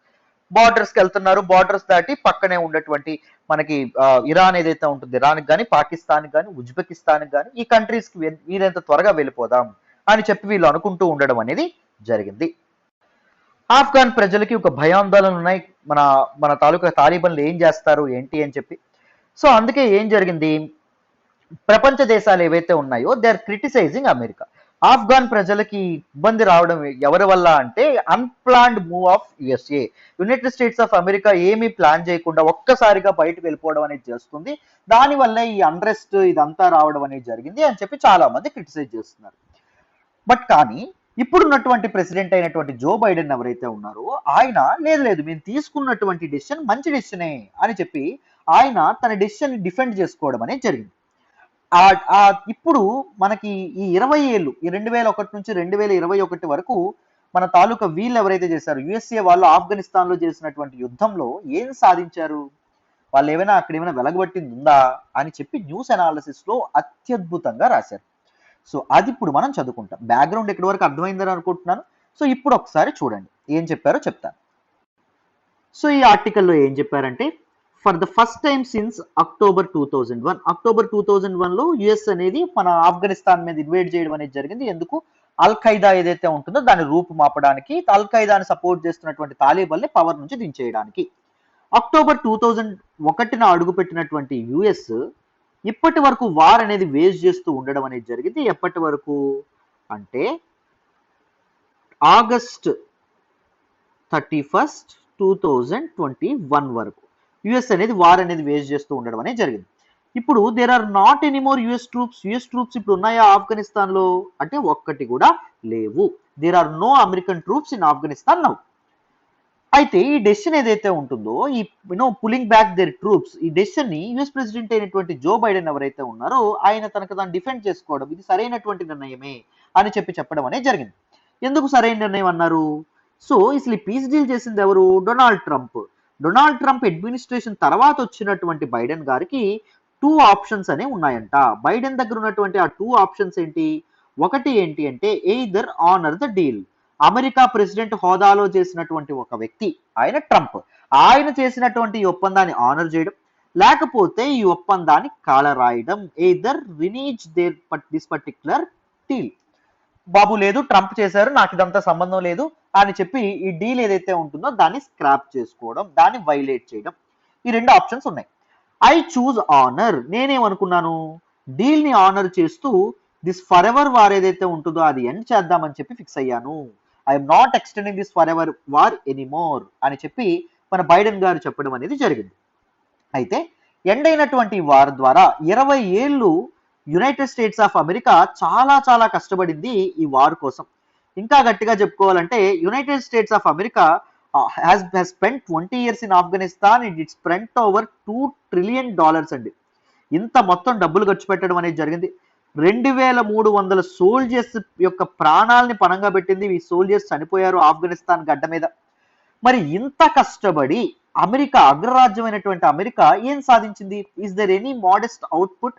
బార్డర్స్కి వెళ్తున్నారు. బార్డర్స్ దాటి పక్కనే ఉన్నటువంటి మనకి ఇరాన్ ఏదైతే ఉంటుంది, ఇరాన్కి కానీ పాకిస్తాన్కి కానీ ఉజ్బెకిస్తాన్కి కానీ ఈ కంట్రీస్కి వీలైనంత త్వరగా వెళ్ళిపోదాం అని చెప్పి వీళ్ళు అనుకుంటూ ఉండడం అనేది జరిగింది. ఆఫ్ఘాన్ ప్రజలకి ఒక భయాందోళనలు ఉన్నాయి, మన మన తాలూకా తాలిబన్లు ఏం చేస్తారు ఏంటి అని చెప్పి. సో అందుకే ఏం జరిగింది? ప్రపంచ దేశాలు ఏవైతే ఉన్నాయో they are criticising America. Afghan ప్రజలకి ఇబ్బంది రావడం ఎవరి వల్ల అంటే unplanned move of USA. United States of America ఏమీ ప్లాన్ చేయకుండా ఒక్కసారిగా బయటకు వెళ్ళిపోవడం అనేది చేస్తుంది. దానివల్ల ఈ అన్రెస్ట్ ఇదంతా రావడం అనేది జరిగింది అని చెప్పి చాలా మంది క్రిటిసైజ్ చేస్తున్నారు. బట్ కానీ ఇప్పుడున్నటువంటి ప్రెసిడెంట్ అయినటువంటి జో బైడెన్ ఎవరైతే ఉన్నారో ఆయన లేదు మేము తీసుకున్నటువంటి డెసిషన్ మంచి డెసిషనే అని చెప్పి ఆయన తన డెసిషన్ డిఫెండ్ చేసుకోవడం అనేది జరిగింది. ఇప్పుడు మనకి ఈ 20 ఏళ్ళు, ఈ 2001 నుంచి 2021 వరకు మన తాలూకా వీళ్ళు ఎవరైతే చేశారు యుఎస్ఏ వాళ్ళు ఆఫ్ఘనిస్తాన్లో చేసినటువంటి యుద్ధంలో ఏం సాధించారు, వాళ్ళు ఏమైనా అక్కడ ఏమైనా వెలగబట్టింది ఉందా అని చెప్పి న్యూస్ అనాలిసిస్లో అత్యద్భుతంగా రాశారు. సో అది ఇప్పుడు మనం చదువుకుంటాం. బ్యాక్గ్రౌండ్ ఎక్కడి వరకు అర్థమైందని అనుకుంటున్నాను. సో ఇప్పుడు ఒకసారి చూడండి ఏం చెప్పారో చెప్తాను. సో ఈ ఆర్టికల్లో ఏం చెప్పారంటే, for the first time since October 2001, October 2001లో యుఎస్ అనేది మన ఆఫ్ఘనిస్తాన్ మీద ఇన్వేట్ చేయడం అనేది జరిగింది. ఎందుకు, అల్ ఖైదా ఏదైతే ఉంటుందో దాన్ని రూపుమాపడానికి, అల్ ఖైదాని సపోర్ట్ చేస్తున్నటువంటి తాలిబాన్ని పవర్ నుంచి దించేయడానికి. అక్టోబర్ 2001 అడుగుపెట్టినటువంటి యుఎస్ ఇప్పటి వరకు వార్ అనేది వేస్ట్ చేస్తూ ఉండడం అనేది జరిగింది. ఎప్పటి వరకు అంటే ఆగస్ట్ 31, 2021 వరకు యుఎస్ అనేది వార్ అనేది వేస్ట్ చేస్తూ ఉండడం అనేది జరిగింది. ఇప్పుడు there are not anymore US troops ఇప్పుడు ఉన్నాయా ఆఫ్ఘనిస్తాన్లో అంటే ఒక్కటి కూడా లేవు. There are no American troops in Afghanistan now. అయితే ఈ డెసిషన్ ఏదైతే ఉంటుందో ఈ పులింగ్ బ్యాక్ దేర్ ట్రూప్స్, ఈ డెసిషన్ ని యుఎస్ ప్రెసిడెంట్ అయినటువంటి జో బైడెన్ ఎవరైతే ఉన్నారో ఆయన తనకు తాను డిఫెండ్ చేసుకోవడం ఇది సరైనటువంటి నిర్ణయమే అని చెప్పడం అనేది జరిగింది. ఎందుకు సరైన నిర్ణయం అన్నారు? సో అసలు ఈ పీస్ డీల్ చేసింది ఎవరు? Donald Trump. Donald Trump administration తర్వాత వచ్చినటువంటి బైడెన్ గారికి 2 ఆప్షన్స్ అనేవి ఉన్నాయంట. బైడెన్ దగ్గర ఉన్నటువంటి ఆ 2 ఆప్షన్స్ ఏంటి? ఒకటి ఏంటి అంటే either honour the deal, America president హోదాలో చేసినటువంటి ఒక వ్యక్తి ఆయన ట్రంప్, ఆయన చేసినటువంటి ఈ ఒప్పందాన్ని ఆనర్ చేయడం, లేకపోతే ఈ ఒప్పందాన్ని కాలరాయడం, ఎయిదర్ రినీజ్ దిస్ పర్టిక్యులర్ డీల్. బాబు లేదు ట్రంప్ చేశారు నాకు ఇదంతా సంబంధం లేదు అని చెప్పి ఈ డీల్ ఏదైతే ఉంటుందో దాన్ని స్క్రాప్ చేసుకోవడం, దాన్ని వైలేట్ చేయడం. ఈ 2 ఆప్షన్స్ ఉన్నాయి. ఐ చూజ్ ఆనర్, నేనేమనుకున్నాను డీల్ ని ఆనర్ చేస్తూ దిస్ ఫర్ ఎవర్ వార్ ఏదైతే ఉంటుందో అది ఎండ్ చేద్దామని చెప్పి ఫిక్స్ అయ్యాను. I'm not extending this for ever war anymore అని చెప్పి మన బైడెన్ గారు చెప్పడం అనేది జరిగింది. అయితే ఎండ్ అయినటువంటి వార్ ద్వారా 20 ఏళ్ళు యునైటెడ్ స్టేట్స్ ఆఫ్ అమెరికా చాలా చాలా కష్టపడింది ఈ వార్ కోసం. ఇంకా గట్టిగా చెప్పుకోవాలంటే United States of America has spent 20 years in Afghanistan and it spent over $2 trillion అండి. ఇంత మొత్తం డబ్బులు ఖర్చు పెట్టడం అనేది జరిగింది. 2300 సోల్జర్స్ యొక్క ప్రాణాలని పణంగా పెట్టింది. ఈ సోల్జర్స్ చనిపోయారు ఆఫ్ఘనిస్తాన్ గడ్డ మీద. మరి ఇంత కష్టపడి అమెరికా అగ్రరాజ్యమైనటువంటి అమెరికా ఏం సాధించింది? Is there any modest output?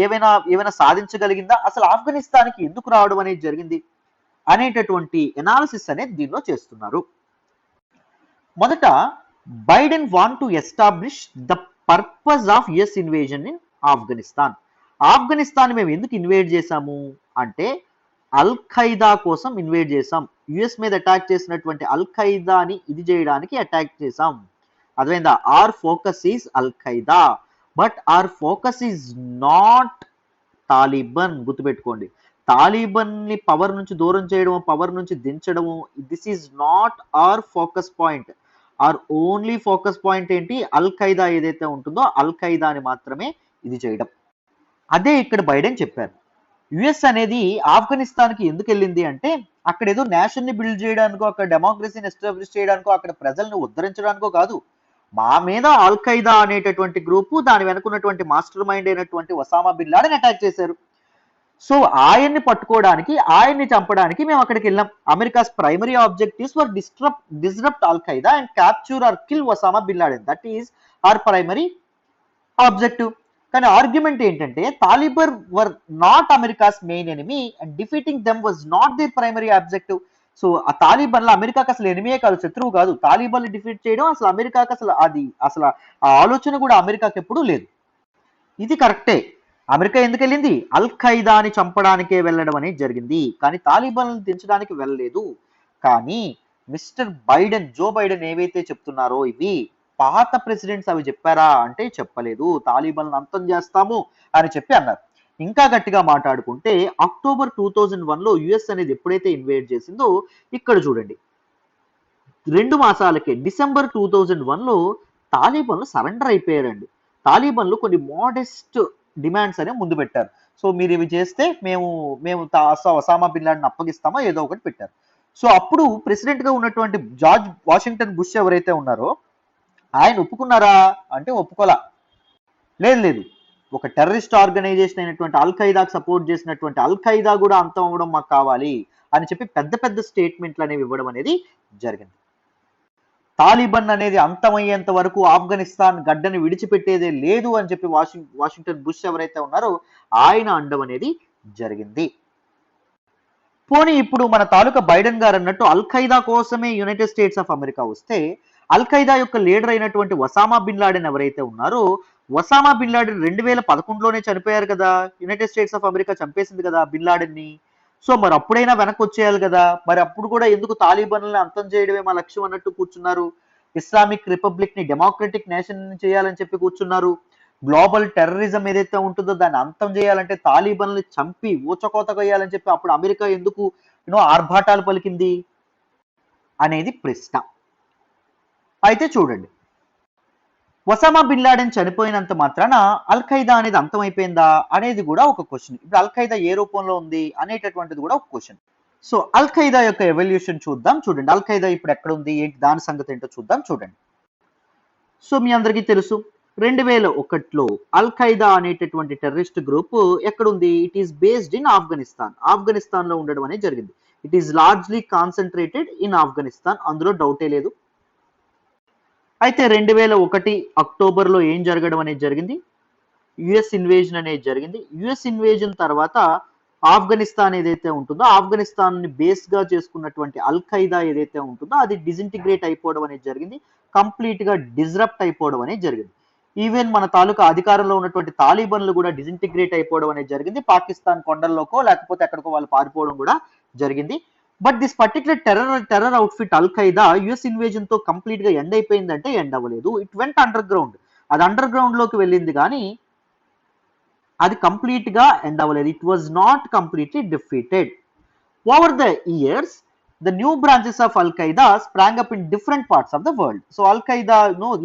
ఏమైనా సాధించగలిగిందా? అసలు ఆఫ్ఘనిస్తాన్కి ఎందుకు రావడం అనేది జరిగింది అనేటటువంటి ఎనాలిసిస్ అనేది దీనిలో చేస్తున్నారు. మొదట Biden want to establish the purpose of US invasion in Afghanistan. Afghanistan మేము ఎందుకు ఇన్వేడ్ చేశాము అంటే అల్ ఖైదా కోసం ఇన్వేడ్ చేసాం. యుఎస్ మీద అటాక్ చేసినటువంటి అల్ ఖైదాని ఇది చేయడానికి అటాక్ చేసాం. అర్థమైందా? Our focus is al Qaeda but our focus is not Taliban. గుర్తుపెట్టుకోండి, తాలిబన్ ని పవర్ నుంచి దూరం చేయడము, పవర్ నుంచి దించడము, this is not our focus point. Our only focus point ఏంటి? అల్ ఖైదా ఏదైతే ఉంటుందో అల్ ఖైదాని మాత్రమే ఇది చేయడం. అదే ఇక్కడ బైడెన్ చెప్పారు. యుఎస్ అనేది ఆఫ్ఘనిస్తాన్కి ఎందుకు వెళ్ళింది అంటే అక్కడ ఏదో నేషన్ ని బిల్డ్ చేయడానికో, అక్కడ డెమోక్రసీని ఎస్టాబ్లిష్ చేయడానికో, అక్కడ ప్రజలను ఉద్ధరించడానికో కాదు. మా మీద అల్ ఖైదా అనేటటువంటి గ్రూపు, దాని వెనుకున్నటువంటి మాస్టర్ మైండ్ అయినటువంటి ఒసామా బిన్ లాడెన్ అటాక్ చేశారు. సో ఆయన్ని పట్టుకోవడానికి, ఆయన్ని చంపడానికి మేము అక్కడికి వెళ్ళాం. America's primary objectives were disrupt al Qaeda and capture or kill Osama bin Laden. That is our primary objective. కానీ ఆర్గ్యుమెంట్ ఏంటంటే Taliban were not America's main enemy and defeating them was not the primary objective. So ఆ తాలిబన్ల అమెరికాకి అసలు ఎనిమియే కాదు, శత్రువు కాదు. తాలిబన్లు డిఫీట్ చేయడం అసలు అమెరికాకి అసలు ఆ ఆలోచన కూడా అమెరికాకి ఎప్పుడూ లేదు. ఇది కరెక్టే. అమెరికా ఎందుకు వెళ్ళింది? అల్ ఖైదాని చంపడానికే వెళ్ళడం అనేది జరిగింది, కానీ తాలిబాన్లను దించడానికి వెళ్ళలేదు. కానీ మిస్టర్ బైడెన్, జో బైడెన్ ఏవైతే చెప్తున్నారో ఇవి పాత ప్రెసిడెంట్స్ అవి చెప్పారా అంటే చెప్పలేదు. తాలిబాన్లను అంతం చేస్తాము అని చెప్పి అన్నారు. ఇంకా గట్టిగా మాట్లాడుకుంటే అక్టోబర్ 2001లో యుఎస్ అనేది ఎప్పుడైతే ఇన్వేడ్ చేసిందో ఇక్కడ చూడండి 2 మాసాలకే డిసెంబర్ 2001లో తాలిబాన్లు సరెండర్ అయిపోయారండి. తాలిబాన్లు కొన్ని మోడెస్ట్ డిమాండ్స్ అనే ముందు పెట్టారు. సో మీరు ఇవి చేస్తే మేము ఒసామా బిన్ లాడెన్ అప్పగిస్తామో ఏదో ఒకటి పెట్టారు. సో అప్పుడు ప్రెసిడెంట్ గా ఉన్నటువంటి జార్జ్ వాషింగ్టన్ బుష్ ఎవరైతే ఉన్నారో ఆయన ఒప్పుకున్నారా అంటే ఒప్పుకోలా. లేదు, ఒక టెర్రరిస్ట్ ఆర్గనైజేషన్ అయినటువంటి అల్ ఖైదాకు సపోర్ట్ చేసినటువంటి అల్ ఖైదా కూడా అంతం అవ్వడం మాకు కావాలి, అని చెప్పి పెద్ద పెద్ద స్టేట్మెంట్లు అనేవి ఇవ్వడం అనేది జరిగింది. తాలిబాన్ అనేది అంతమయ్యేంత వరకు ఆఫ్ఘనిస్తాన్ గడ్డని విడిచిపెట్టేదే లేదు అని చెప్పి వాషింగ్టన్ బుష్ ఎవరైతే ఉన్నారో ఆయన అండం అనేది జరిగింది. పోనీ ఇప్పుడు మన తాలూకా బైడెన్ గారు అన్నట్టు అల్ ఖైదా కోసమే యునైటెడ్ స్టేట్స్ ఆఫ్ అమెరికా వస్తే, అల్ ఖైదా యొక్క లీడర్ అయినటువంటి ఒసామా బిన్ లాడెన్ ఎవరైతే ఉన్నారో ఒసామా బిన్ లాడెన్ 2011లోనే చనిపోయారు కదా, యునైటెడ్ స్టేట్స్ ఆఫ్ అమెరికా చంపేసింది కదా బిన్ లాడెన్ ని. సో మరి అప్పుడైనా వెనక్కి వచ్చేయాలి కదా, మరి అప్పుడు కూడా ఎందుకు తాలిబాన్లను అంతం చేయడమే మా లక్ష్యం అన్నట్టు కూర్చున్నారు. ఇస్లామిక్ రిపబ్లిక్ ని డెమోక్రటిక్ నేషన్ చేయాలని చెప్పి కూర్చున్నారు. గ్లోబల్ టెర్రరిజం ఏదైతే ఉంటుందో దాన్ని అంతం చేయాలంటే తాలిబాన్లు చంపి ఊచకోత కొయ్యాలని చెప్పి అప్పుడు అమెరికా ఎందుకు ఆర్భాటాలు పలికింది అనేది ప్రశ్న. అయితే చూడండి, ఒసామా బిన్ లాడెన్ చనిపోయినంత మాత్రాన అల్ ఖైదా అనేది అంతమైపోయిందా అనేది కూడా ఒక క్వశ్చన్. ఇప్పుడు అల్ ఖైదా ఏ రూపంలో ఉంది అనేటటువంటిది కూడా ఒక క్వశ్చన్. సో అల్ ఖైదా యొక్క ఎవల్యూషన్ చూద్దాం. చూడండి, అల్ ఖైదా ఇప్పుడు ఎక్కడ ఉంది ఏంటి దాని సంగతి ఏంటో చూద్దాం. చూడండి, సో మీ అందరికీ తెలుసు 2001లో అల్ ఖైదా అనేటటువంటి టెర్రరిస్ట్ గ్రూప్ ఎక్కడుంది? It is based in Afghanistan. Afghanistan లో ఉండడం అనేది జరిగింది. It is largely concentrated in Afghanistan, అందులో డౌటే లేదు. అయితే 2001 అక్టోబర్లో ఏం జరగడం అనేది జరిగింది? యుఎస్ ఇన్వేజన్ అనేది జరిగింది. యుఎస్ ఇన్వేజన్ తర్వాత ఆఫ్ఘనిస్తాన్ ఏదైతే ఉంటుందో ఆఫ్ఘనిస్తాన్ ని బేస్ గా చేసుకున్నటువంటి అల్ ఖైదా ఏదైతే ఉంటుందో అది డిజింటిగ్రేట్ అయిపోవడం అనేది జరిగింది. కంప్లీట్ గా డిస్రప్ట్ అయిపోవడం అనేది జరిగింది. ఈవెన్ మన తాలూకా అధికారంలో ఉన్నటువంటి తాలిబాన్లు కూడా డిజింటిగ్రేట్ అయిపోవడం అనేది జరిగింది. పాకిస్తాన్ కొండల్లోకో లేకపోతే ఎక్కడికో వాళ్ళు పారిపోవడం కూడా జరిగింది. But this particular terror outfit al Qaeda US invasion తో కంప్లీట్ గా ఎండ్ అయిపోయిందంటే ఎండ్ అవ్వలేదు. It went underground. అది అండర్ గ్రౌండ్ లోకి వెళ్ళింది కానీ అది కంప్లీట్ గా ఎండ్ అవ్వలేదు. It was not completely defeated. Over the years the new branches of Al Qaeda sprang up in different parts of the world. So Al Qaeda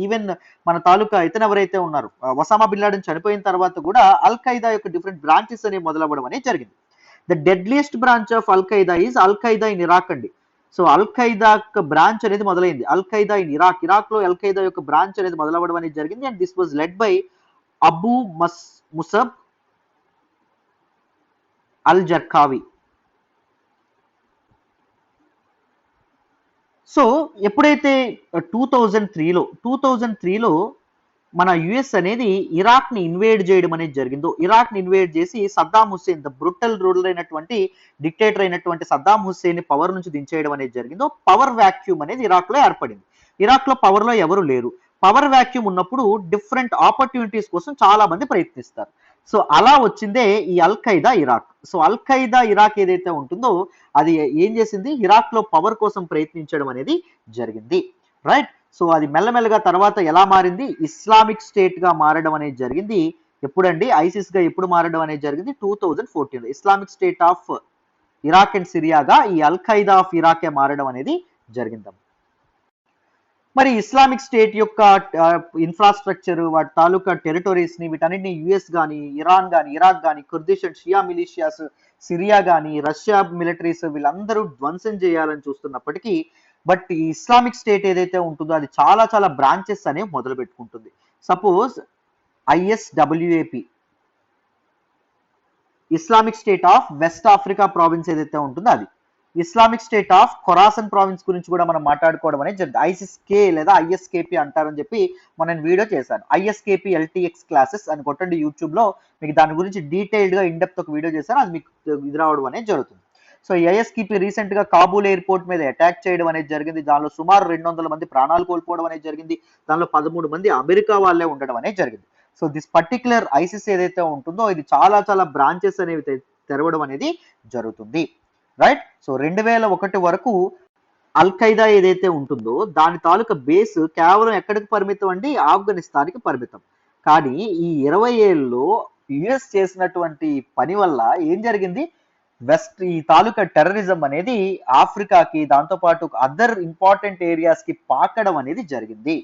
even మన తాలూకా ఇతను ఎవరైతే ఉన్నారు ఒసామా బిన్ లాడెన్ చనిపోయిన తర్వాత కూడా అల్ ఖైదా యొక్క డిఫరెంట్ బ్రాంచెస్ అనేవి మొదలవ్వడం అనేది జరిగింది. The deadliest branch of al Qaeda is al Qaeda in Iraq అండి. సో అల్ ఖైదా యొక్క బ్రాంచ్ అనేది మొదలైంది al Qaeda in Iraq. Iraq లో అల్ ఖైదా యొక్క బ్రాంచ్ అనేది మొదలవ్వడం అనేది జరిగింది. And this was led by Abu Musab al Zarqawi. So ఎప్పుడైతే 2003లో మన యుఎస్ అనేది ఇరాక్ ని ఇన్వేడ్ చేయడం అనేది జరిగిందో, ఇరాక్ ని ఇన్వేడ్ చేసి సద్దాం హుస్సేన్ ద బ్రుటల్ రూలర్ అయినటువంటి డిక్టేటర్ అయినటువంటి సద్దాం హుస్సేన్ ని పవర్ నుంచి దించేయడం అనేది జరిగిందో, పవర్ వాక్యూమ్ అనేది ఇరాక్ లో ఏర్పడింది. ఇరాక్ లో పవర్ లో ఎవరు లేరు. పవర్ వాక్యూమ్ ఉన్నప్పుడు డిఫరెంట్ ఆపర్చునిటీస్ కోసం చాలా మంది ప్రయత్నిస్తారు. సో అలా వచ్చిందే ఈ al Qaeda Iraq. So al Qaeda Iraq ఏదైతే ఉంటుందో అది ఏం చేసింది, ఇరాక్ లో పవర్ కోసం ప్రయత్నించడం అనేది జరిగింది. రైట్. సో అది మెల్లమెల్లగా తర్వాత ఎలా మారింది, ఇస్లామిక్ స్టేట్ గా మారడం అనేది జరిగింది. ఎప్పుడండి, ఐసిస్ గా ఎప్పుడు మారడం అనేది జరిగింది? 2014. Islamic State of Iraq and సిరియాగా ఈ అల్ ఖైదా ఆఫ్ ఇరాకే మారడం అనేది జరిగింది. మరి ఇస్లామిక్ స్టేట్ యొక్క ఇన్ఫ్రాస్ట్రక్చర్, వాటి తాలూకా టెరిటరీస్ ని వీటన్నిటిని యుఎస్ కానీ, ఇరాన్ కానీ, ఇరాక్ కానీ, Kurdish and Shia militias, Syria కానీ, రష్యా మిలిటరీస్ వీళ్ళందరూ ధ్వంసం చేయాలని చూస్తున్నప్పటికీ బట్ ఈ ఇస్లామిక్ స్టేట్ ఏదైతే ఉంటుందో అది చాలా చాలా బ్రాంచెస్ అనేవి మొదలు పెట్టుకుంటుంది. Suppose ISWAP, Islamic State of West Africa Province ఏదైతే ఉంటుందో అది, Islamic State of Khorasan Province గురించి కూడా మనం మాట్లాడుకోవడం అనేది జరిగింది. ఐసిస్కే లేదా ఐఎస్కేపీ అంటారని చెప్పి మనం వీడియో చేశాను. ఐఎస్కేపీ ఎల్టీఎక్స్ క్లాసెస్ అని కొట్టండి యూట్యూబ్ లో, మీకు దాని గురించి డీటెయిల్డ్ గా ఇన్డెప్త్ ఒక వీడియో చేశాను, అది మీకు ఇది రావడం అనేది జరుగుతుంది. సో ఐఎస్కేపీ రీసెంట్ గా కాబూల్ ఎయిర్పోర్ట్ మీద అటాక్ చేయడం అనేది జరిగింది. దానిలో సుమారు 200 మంది ప్రాణాలు కోల్పోవడం అనేది జరిగింది. దానిలో 13 మంది అమెరికా వాళ్ళే ఉండడం అనేది జరిగింది. సో దిస్ పర్టికులర్ ఐసిస్ ఏదైతే ఉంటుందో ఇది చాలా చాలా బ్రాంచెస్ అనేవి తెరవడం అనేది జరుగుతుంది. రైట్. సో 2001 వరకు అల్ ఖైదా ఏదైతే ఉంటుందో దాని తాలూకా బేస్ కేవలం ఎక్కడికి పరిమితం అండి, ఆఫ్ఘనిస్తాన్కి పరిమితం. కానీ ఈ 20 ఏళ్ళలో యుఎస్ చేసినటువంటి పని వల్ల ఏం జరిగింది, వెస్ట్ ఈ తాలూకా టెర్రరిజం అనేది ఆఫ్రికాకి, దాంతోపాటు అదర్ ఇంపార్టెంట్ ఏరియాస్ కి పాకడం అనేది జరిగింది.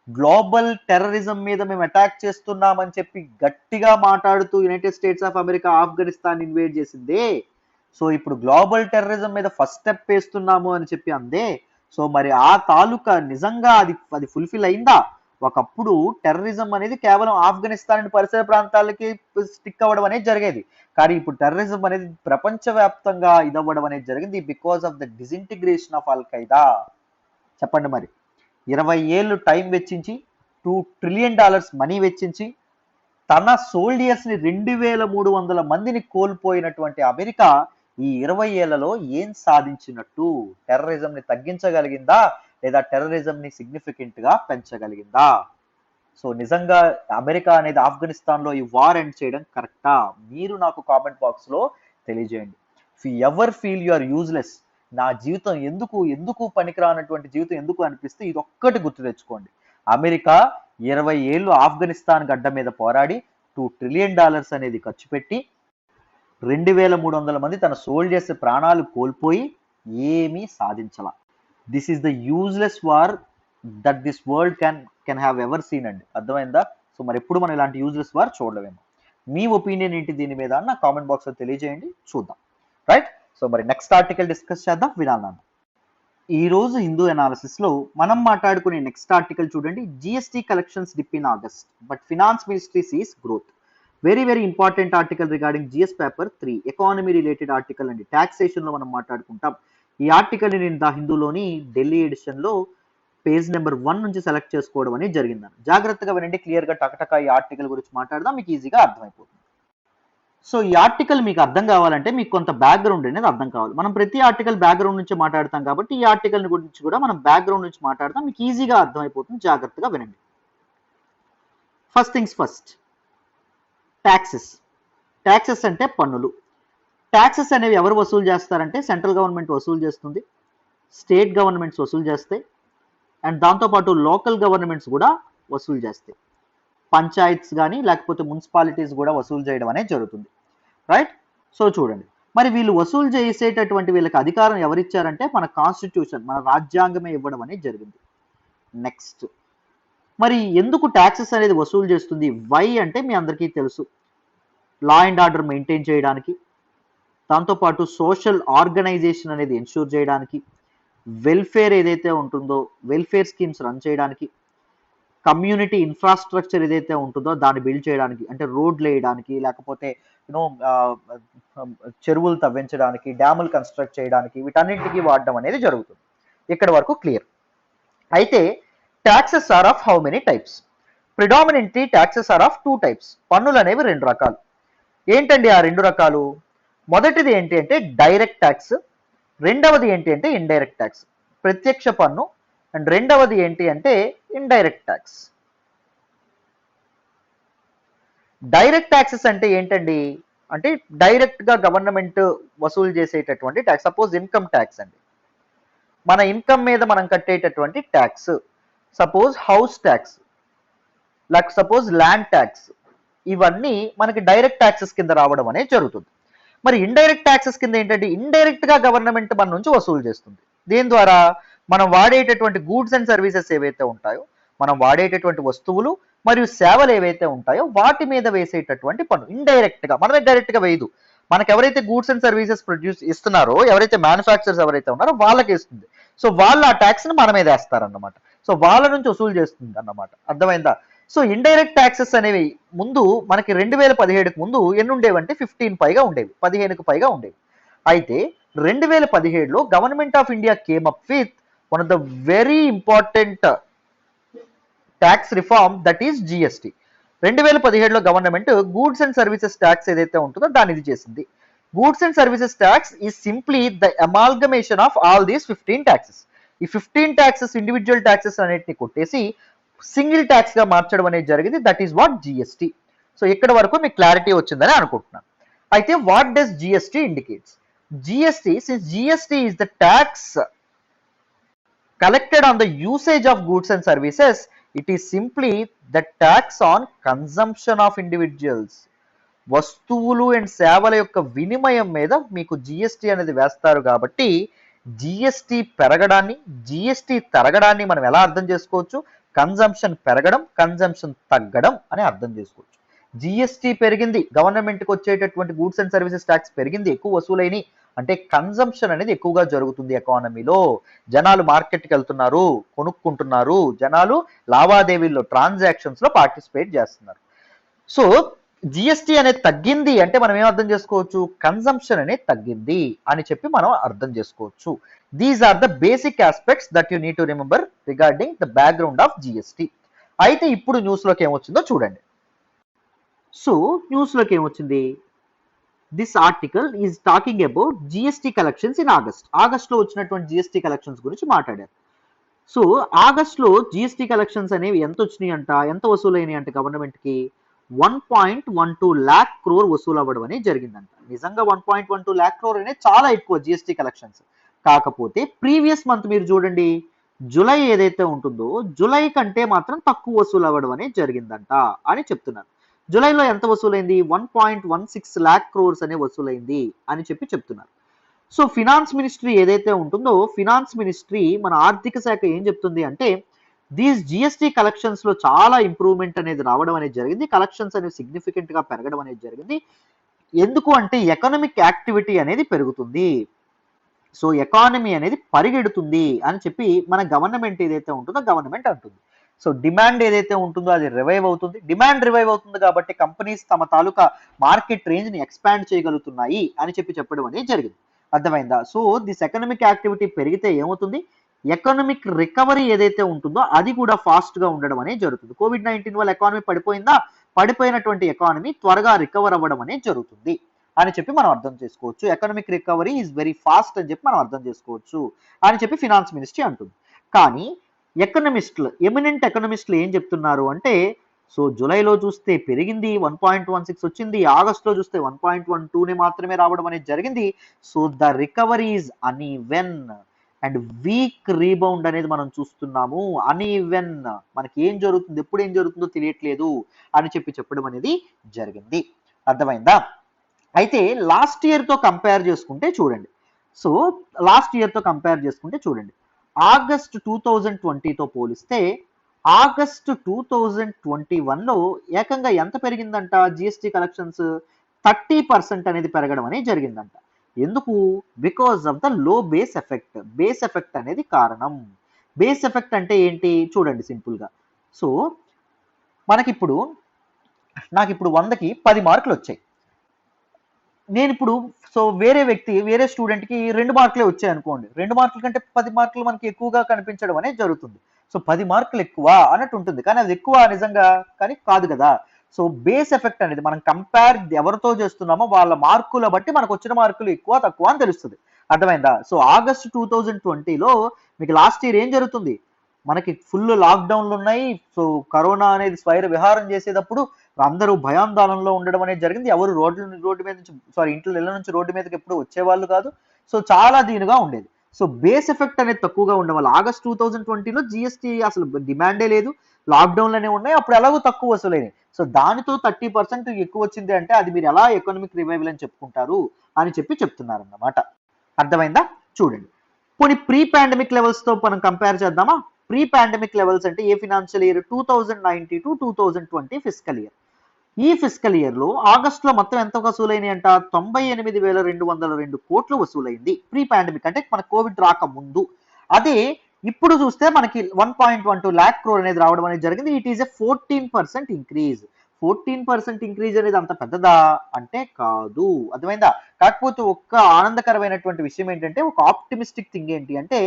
గ్లోబల్ టెర్రరిజం మీద మేము అటాక్ చేస్తున్నామని చెప్పి గట్టిగా మాట్లాడుతూ United States of America Afghanistan invade చేసిందే. సో ఇప్పుడు గ్లోబల్ టెర్రరిజం మీద ఫస్ట్ స్టెప్ వేస్తున్నాము అని చెప్పి అందే. సో మరి ఆ తాలూకా నిజంగా అది ఫుల్ఫిల్ అయిందా ఒకప్పుడు టెర్రరిజం అనేది కేవలం ఆఫ్ఘనిస్తాన్ అండ్ పరిసర ప్రాంతాలకి స్టిక్ అవ్వడం అనేది జరిగేది. కానీ ఇప్పుడు టెర్రరిజం అనేది ప్రపంచవ్యాప్తంగా ఇదవ్వడం అనేది జరిగింది because of the disintegration of al Qaeda. చెప్పండి మరి, 20 ఏళ్ళు టైం వెచ్చించి $2 ట్రిలియన్ మనీ వెచ్చించి తన సోల్డియర్స్ ని 2300 మందిని కోల్పోయినటువంటి అమెరికా ఈ 20 ఏళ్లలో ఏం సాధించినట్టు? టెర్రరిజం ని తగ్గించగలిగిందా లేదా టెర్రరిజం ని సిగ్నిఫికెంట్ గా పెంచగలిగిందా? సో నిజంగా అమెరికా అనేది ఆఫ్ఘనిస్తాన్ లో ఈ వార్ ఎండ్ చేయడం కరెక్టా? మీరు నాకు కామెంట్ బాక్స్ లో తెలియజేయండి. If you ever feel you are useless, నా జీవితం ఎందుకు పనికిరానటువంటి జీవితం ఎందుకు అనిపిస్తే ఇది ఒక్కటి గుర్తు తెచ్చుకోండి. అమెరికా 20 ఏళ్ళు ఆఫ్ఘనిస్తాన్ గడ్డ మీద పోరాడి $2 ట్రిలియన్ అనేది ఖర్చు పెట్టి 2300 మంది తన సోల్జర్స్ ప్రాణాలు కోల్పోయి ఏమీ సాధించాల. This is the useless war that this world can have ever seen అండి. అర్థమైందా? సో మరి ఎప్పుడు మనం ఇలాంటి యూజ్లెస్ వార్ చూడలేము. మీ ఒపీనియన్ ఏంటి దీని మీద నా కామెంట్ బాక్స్ లో తెలియజేయండి, చూద్దాం. రైట్? సో మరి నెక్స్ట్ ఆర్టికల్ డిస్కస్ చేద్దాం, వినాలి. ఈ రోజు హిందూ అనాలిసిస్ లో మనం మాట్లాడుకునే నెక్స్ట్ ఆర్టికల్ చూడండి. GST collections dip in August but finance ministry sees growth. Very very important article regarding GS paper 3, economy related article అండి. టాక్సేషన్ లో మనం మాట్లాడుకుంటాం. ఈ ఆర్టికల్ ని నేను ద హిందూలోని ఢిల్లీ ఎడిషన్ లో పేజ్ నెంబర్ 1 నుంచి సెలెక్ట్ చేసుకోవడం అనేది జరిగిందని. జాగ్రత్తగా వినండి, క్లియర్ గా టకటక ఈ ఆర్టికల్ గురించి మాట్లాడదాం, మీకు ఈజీగా అర్థమైపోతుంది. సో ఈ ఆర్టికల్ మీకు అర్థం కావాలంటే మీకు కొంత బ్యాక్గ్రౌండ్ అనేది అర్థం కావాలి. మనం ప్రతి ఆర్టికల్ బ్యాక్గ్రౌండ్ నుంచి మాట్లాడతాం కాబట్టి ఈ ఆర్టికల్ గురించి కూడా మనం బ్యాక్గ్రౌండ్ నుంచి మాట్లాడతాం, మీకు ఈజీగా అర్థమైపోతుంది. జాగ్రత్తగా వినండి. First things first, taxes. Taxes అంటే పన్నులు. ట్యాక్సెస్ అనేవి ఎవరు వసూలు చేస్తారంటే సెంట్రల్ గవర్నమెంట్ వసూలు చేస్తుంది, స్టేట్ గవర్నమెంట్స్ వసూలు చేస్తాయి, అండ్ దాంతోపాటు లోకల్ గవర్నమెంట్స్ కూడా వసూలు చేస్తాయి. పంచాయత్స్ కానీ లేకపోతే మున్సిపాలిటీస్ కూడా వసూలు చేయడం అనేది జరుగుతుంది. రైట్? సో చూడండి, మరి వీళ్ళు వసూలు చేసేటటువంటి వీళ్ళకి అధికారం ఎవరిచ్చారంటే మన కాన్స్టిట్యూషన్, మన రాజ్యాంగమే ఇవ్వడం అనేది జరిగింది. నెక్స్ట్, మరి ఎందుకు ట్యాక్సెస్ అనేది వసూలు చేస్తుంది? వై అంటే మీ అందరికీ తెలుసు, లా అండ్ ఆర్డర్ మెయింటైన్ చేయడానికి, దాంతోపాటు సోషల్ ఆర్గనైజేషన్ అనేది ఎన్ష్యూర్ చేయడానికి, వెల్ఫేర్ ఏదైతే ఉంటుందో వెల్ఫేర్ స్కీమ్స్ రన్ చేయడానికి, కమ్యూనిటీ ఇన్ఫ్రాస్ట్రక్చర్ ఏదైతే ఉంటుందో దాన్ని బిల్డ్ చేయడానికి, అంటే రోడ్లు వేయడానికి, లేకపోతే యూనో చెరువులు తవ్వించడానికి, డ్యాములు కన్స్ట్రక్ట్ చేయడానికి, వీటన్నింటికి వాడడం అనేది జరుగుతుంది. ఇక్కడ వరకు క్లియర్. అయితే taxes are of how many types? Predominantly taxes are of 2 types. పన్నులు అనేవి 2 రకాలు. ఏంటండి ఆ 2 రకాలు? మొదటిది ఏంటి అంటే డైరెక్ట్ ట్యాక్స్, రెండవది ఏంటి అంటే ఇండైరెక్ట్ ట్యాక్స్. ప్రత్యక్ష పన్ను, అండ్ రెండవది ఏంటి అంటే ఇండైరెక్ట్ ట్యాక్స్. డైరెక్ట్ ట్యాక్సెస్ అంటే ఏంటండి అంటే డైరెక్ట్ గా గవర్నమెంట్ వసూలు చేసేటటువంటి ట్యాక్స్. సపోజ్ ఇన్కమ్ ట్యాక్స్ అండి, మన ఇన్కమ్ మీద మనం కట్టేటటువంటి tax. Suppose house tax, like suppose land tax, ఇవన్నీ మనకి డైరెక్ట్ ట్యాక్సెస్ కింద రావడం అనేది జరుగుతుంది. మరి ఇండైరెక్ట్ ట్యాక్సెస్ కింద ఏంటంటే ఇండైరెక్ట్ గా గవర్నమెంట్ మన నుంచి వసూలు చేస్తుంది. దేని ద్వారా? మనం వాడేటటువంటి గూడ్స్ అండ్ సర్వీసెస్ ఏవైతే ఉంటాయో, మనం వాడేటటువంటి వస్తువులు మరియు సేవలు ఏవైతే ఉంటాయో వాటి మీద వేసేటటువంటి పన్ను. ఇండైరెక్ట్ గా, మనమే డైరెక్ట్ గా వేయదు. మనకు ఎవరైతే గూడ్స్ అండ్ సర్వీసెస్ ప్రొడ్యూస్ ఇస్తున్నారో, ఎవరైతే మ్యానుఫ్యాక్చరర్స్ ఎవరైతే ఉన్నారో వాళ్ళకి ఇస్తుంది. సో వాళ్ళు ఆ ట్యాక్స్ ని మన మీద వేస్తారన్నమాట. సో వాళ్ళ నుంచి వసూలు చేస్తుంది అన్నమాట. అర్థమైందా? సో ఇండైరెక్ట్ ట్యాక్సెస్ అనేవి ముందు మనకి 2017కు ముందు ఎన్ని ఉండేవంటే 15 పైగా ఉండేవి, 15కు పైగా ఉండేవి. అయితే 2017లో government of India came up with one of the very important tax reform, that is GST. 2017లో government goods and services tax ఏదైతే ఉంటుందో దాన్ని ఇది చేసింది. Goods and services tax is simply the amalgamation of all these 15 taxes. ఈ 15 ట్యాక్సెస్ ఇండివిజువల్ ట్యాక్సెస్ అన్నిటిని కొట్టేసి సింగిల్ ట్యాక్స్ గా మార్చడం అనేది జరిగింది. That is what GST. So ఇక్కడ వరకు మీకు క్లారిటీ వచ్చిందని అనుకుంటున్నాను. అయితే what does GST indicates? GST, since GST is the tax collected on the usage of goods and services, it is simply the tax on consumption of individuals. వస్తువులు అండ్ సేవల యొక్క వినిమయం మీద మీకు జిఎస్టి అనేది వేస్తారు. కాబట్టి జిఎస్టి పెరగడాన్ని, జిఎస్టి తరగడాన్ని మనం ఎలా అర్థం చేసుకోవచ్చు? కన్జంప్షన్ పెరగడం, కన్జంప్షన్ తగ్గడం అని అర్థం చేసుకోవచ్చు. జిఎస్టి పెరిగింది, గవర్నమెంట్కి వచ్చేటటువంటి గూడ్స్ అండ్ సర్వీసెస్ ట్యాక్స్ పెరిగింది, ఎక్కువ వసూలైన, అంటే కన్జంప్షన్ అనేది ఎక్కువగా జరుగుతుంది ఎకానమీలో. జనాలు మార్కెట్కి వెళ్తున్నారు, కొనుక్కుంటున్నారు, జనాలు లావాదేవీల్లో ట్రాన్సాక్షన్స్ లో పార్టిసిపేట్ చేస్తున్నారు. సో జిఎస్టీ అనేది తగ్గింది అంటే మనం ఏం అర్థం చేసుకోవచ్చు, కన్జంప్షన్ అనేది తగ్గింది అని చెప్పి మనం అర్థం చేసుకోవచ్చు. These are the basic aspects that you need to remember regarding the background of GST. అయితే ఇప్పుడు న్యూస్ లోకి ఏమొచ్చిందో చూడండి. సో న్యూస్ లోకి ఏమొచ్చింది, this article is talking about GST collections in August లో వచ్చినటువంటి జిఎస్టీ కలెక్షన్స్ గురించి మాట్లాడారు. సో ఆగస్ట్ లో జిఎస్టీ కలెక్షన్స్ అనేవి ఎంత వచ్చినాయి అంట, ఎంత వసూలైనాయి అంటే గవర్నమెంట్ కి 1.12 lakh crore వసూలు అవ్వడం అనేది జరిగిందంట. నిజంగా 1.12 lakh crore అనేది చాలా ఎక్కువ జిఎస్టీ కలెక్షన్స్. కాకపోతే ప్రీవియస్ మంత్ మీరు చూడండి, జూలై ఏదైతే ఉంటుందో జూలై కంటే మాత్రం తక్కువ వసూలు అవ్వడం అనేది జరిగిందంట అని చెప్తున్నారు. జూలైలో ఎంత వసూలైంది, 1.16 lakh crores అనే వసూలైంది అని చెప్పి చెప్తున్నారు. సో ఫినాన్స్ మినిస్ట్రీ ఏదైతే ఉంటుందో, ఫినాన్స్ మినిస్ట్రీ మన ఆర్థిక శాఖ ఏం చెప్తుంది అంటే, దీస్ జిఎస్టీ కలెక్షన్స్ లో చాలా ఇంప్రూవ్మెంట్ అనేది రావడం అనేది జరిగింది, కలెక్షన్స్ అనేవి సిగ్నిఫికెంట్ గా పెరగడం అనేది జరిగింది. ఎందుకు అంటే ఎకనామిక్ యాక్టివిటీ అనేది పెరుగుతుంది, సో ఎకానమీ అనేది పరిగెడుతుంది అని చెప్పి మన గవర్నమెంట్ ఏదైతే ఉంటుందో గవర్నమెంట్ అంటుంది. సో డిమాండ్ ఏదైతే ఉంటుందో అది రివైవ్ అవుతుంది, డిమాండ్ రివైవ్ అవుతుంది కాబట్టి కంపెనీస్ తమ తాలూకా మార్కెట్ రేంజ్ ని ఎక్స్పాండ్ చేయగలుగుతున్నాయి అని చెప్పి చెప్పడం అనేది జరిగింది. అర్థమైందా? సో దిస్ ఎకనామిక్ యాక్టివిటీ పెరిగితే ఏమవుతుంది, ఎకనామిక్ రికవరీ ఏదైతే ఉంటుందో అది కూడా ఫాస్ట్ గా ఉండడం అనేది జరుగుతుంది. కోవిడ్-19 వల్ల ఎకానమీ పడిపోయిందా, పడిపోయినటువంటి ఎకానమీ త్వరగా రికవర్ అవ్వడం అనేది జరుగుతుంది అని చెప్పి మనం అర్థం చేసుకోవచ్చు. Economic recovery is very fast అని చెప్పి మనం అర్థం చేసుకోవచ్చు అని చెప్పి ఫినాన్స్ మినిస్ట్రీ అంటుంది. కానీ ఎకనమిస్టులు, ఎమినెంట్ ఎకనమిస్టులు ఏం చెప్తున్నారు అంటే, సో జూలైలో చూస్తే పెరిగింది 1.16 వచ్చింది, ఆగస్టులో చూస్తే 1.12 మాత్రమే రావడం అనేది జరిగింది. So the recovery is uneven and weak rebound అనేది మనం చూస్తున్నాము. అన్ఈవెన్, మనకి ఏం జరుగుతుంది, ఎప్పుడు ఏం జరుగుతుందో తెలియట్లేదు అని చెప్పి చెప్పడం అనేది జరిగింది. అర్థమైందా? అయితే లాస్ట్ ఇయర్ తో కంపేర్ చేసుకుంటే చూడండి, సో లాస్ట్ ఇయర్ తో కంపేర్ చేసుకుంటే చూడండి, ఆగస్ట్ 2020తో పోలిస్తే ఆగస్ట్ 2021లో ఏకంగా ఎంత పెరిగిందంట, జిఎస్టీ కలెక్షన్స్ 30% అనేది పెరగడం అనేది జరిగిందంట. ఎందుకు, because of the low base effect. Base effect అనేది కారణం. బేస్ ఎఫెక్ట్ అంటే ఏంటి చూడండి సింపుల్ గా. సో మనకిప్పుడు నాకు ఇప్పుడు 100కి 10 మార్కులు వచ్చాయి, నేను ఇప్పుడు సో వేరే వ్యక్తి, వేరే స్టూడెంట్ కి 2 మార్కులే వచ్చాయి అనుకోండి, 2 మార్కుల కంటే 10 మార్కులు మనకి ఎక్కువగా కనిపించడం అనేది జరుగుతుంది. సో 10 మార్కులు ఎక్కువ అన్నట్టు ఉంటుంది, కానీ అది ఎక్కువ నిజంగా కానీ కాదు కదా. సో బేస్ ఎఫెక్ట్ అనేది మనం కంపేర్ ఎవరితో చేస్తున్నామో వాళ్ళ మార్కుల బట్టి మనకు వచ్చిన మార్కులు ఎక్కువ తక్కువ అని తెలుస్తుంది. అర్థమైందా? సో ఆగస్ట్ 2020లో మీకు లాస్ట్ ఇయర్ ఏం జరుగుతుంది, మనకి ఫుల్ లాక్డౌన్లు ఉన్నాయి. సో కరోనా అనేది స్వైర విహారం చేసేటప్పుడు అందరూ భయాందోళనలో ఉండడం అనేది జరిగింది. ఎవరు రోడ్డు మీద నుంచి ఇళ్ళ నుంచి రోడ్డు మీదకి ఎప్పుడు వచ్చేవాళ్ళు కాదు. సో చాలా దీనిగా ఉండేది. సో బేస్ ఎఫెక్ట్ అనేది తక్కువగా ఉండడం వల్ల ఆగస్ట్ 2020లో జిఎస్టీ అసలు డిమాండే లేదు, లాక్డౌన్లనే ఉన్నాయి, అప్పుడు ఎలాగో తక్కువ వసూలైనాయి. సో దానితో 30% ఎక్కువ వచ్చింది అంటే అది మీరు ఎలా ఎకనామిక్ రివైవల్ అని చెప్పుకుంటారు అని చెప్పి చెప్తున్నారు అన్నమాట. అర్థమైందా? చూడండి, పోనీ ప్రీ పాండమిక్ లెవెల్స్ తో మనం కంపేర్ చేద్దామా. ప్రీ పాండమిక్ లెవెల్స్ అంటే a financial year, 2019 to 2020 physical year. ఈ ఫిజికల్ ఇయర్ లో ఆగస్ట్ లో మొత్తం ఎంత వసూలైనాయి అంట, 98,202 కోట్లు వసూలైంది ప్రీ పాండమిక్, అంటే మన కోవిడ్ రాక ముందు. అదే ఇప్పుడు చూస్తే మనకి 1.12 lakh crore అనేది రావడం అనేది జరిగింది. It is a 14% increase. 14% increase అనేది అంత పెద్దదా అంటే కాదు. అర్థమైందా? కాకపోతే ఒక్క ఆనందకరమైనటువంటి విషయం ఏంటంటే, ఒక ఆప్టిమిస్టిక్ థింగ్ ఏంటి అంటే,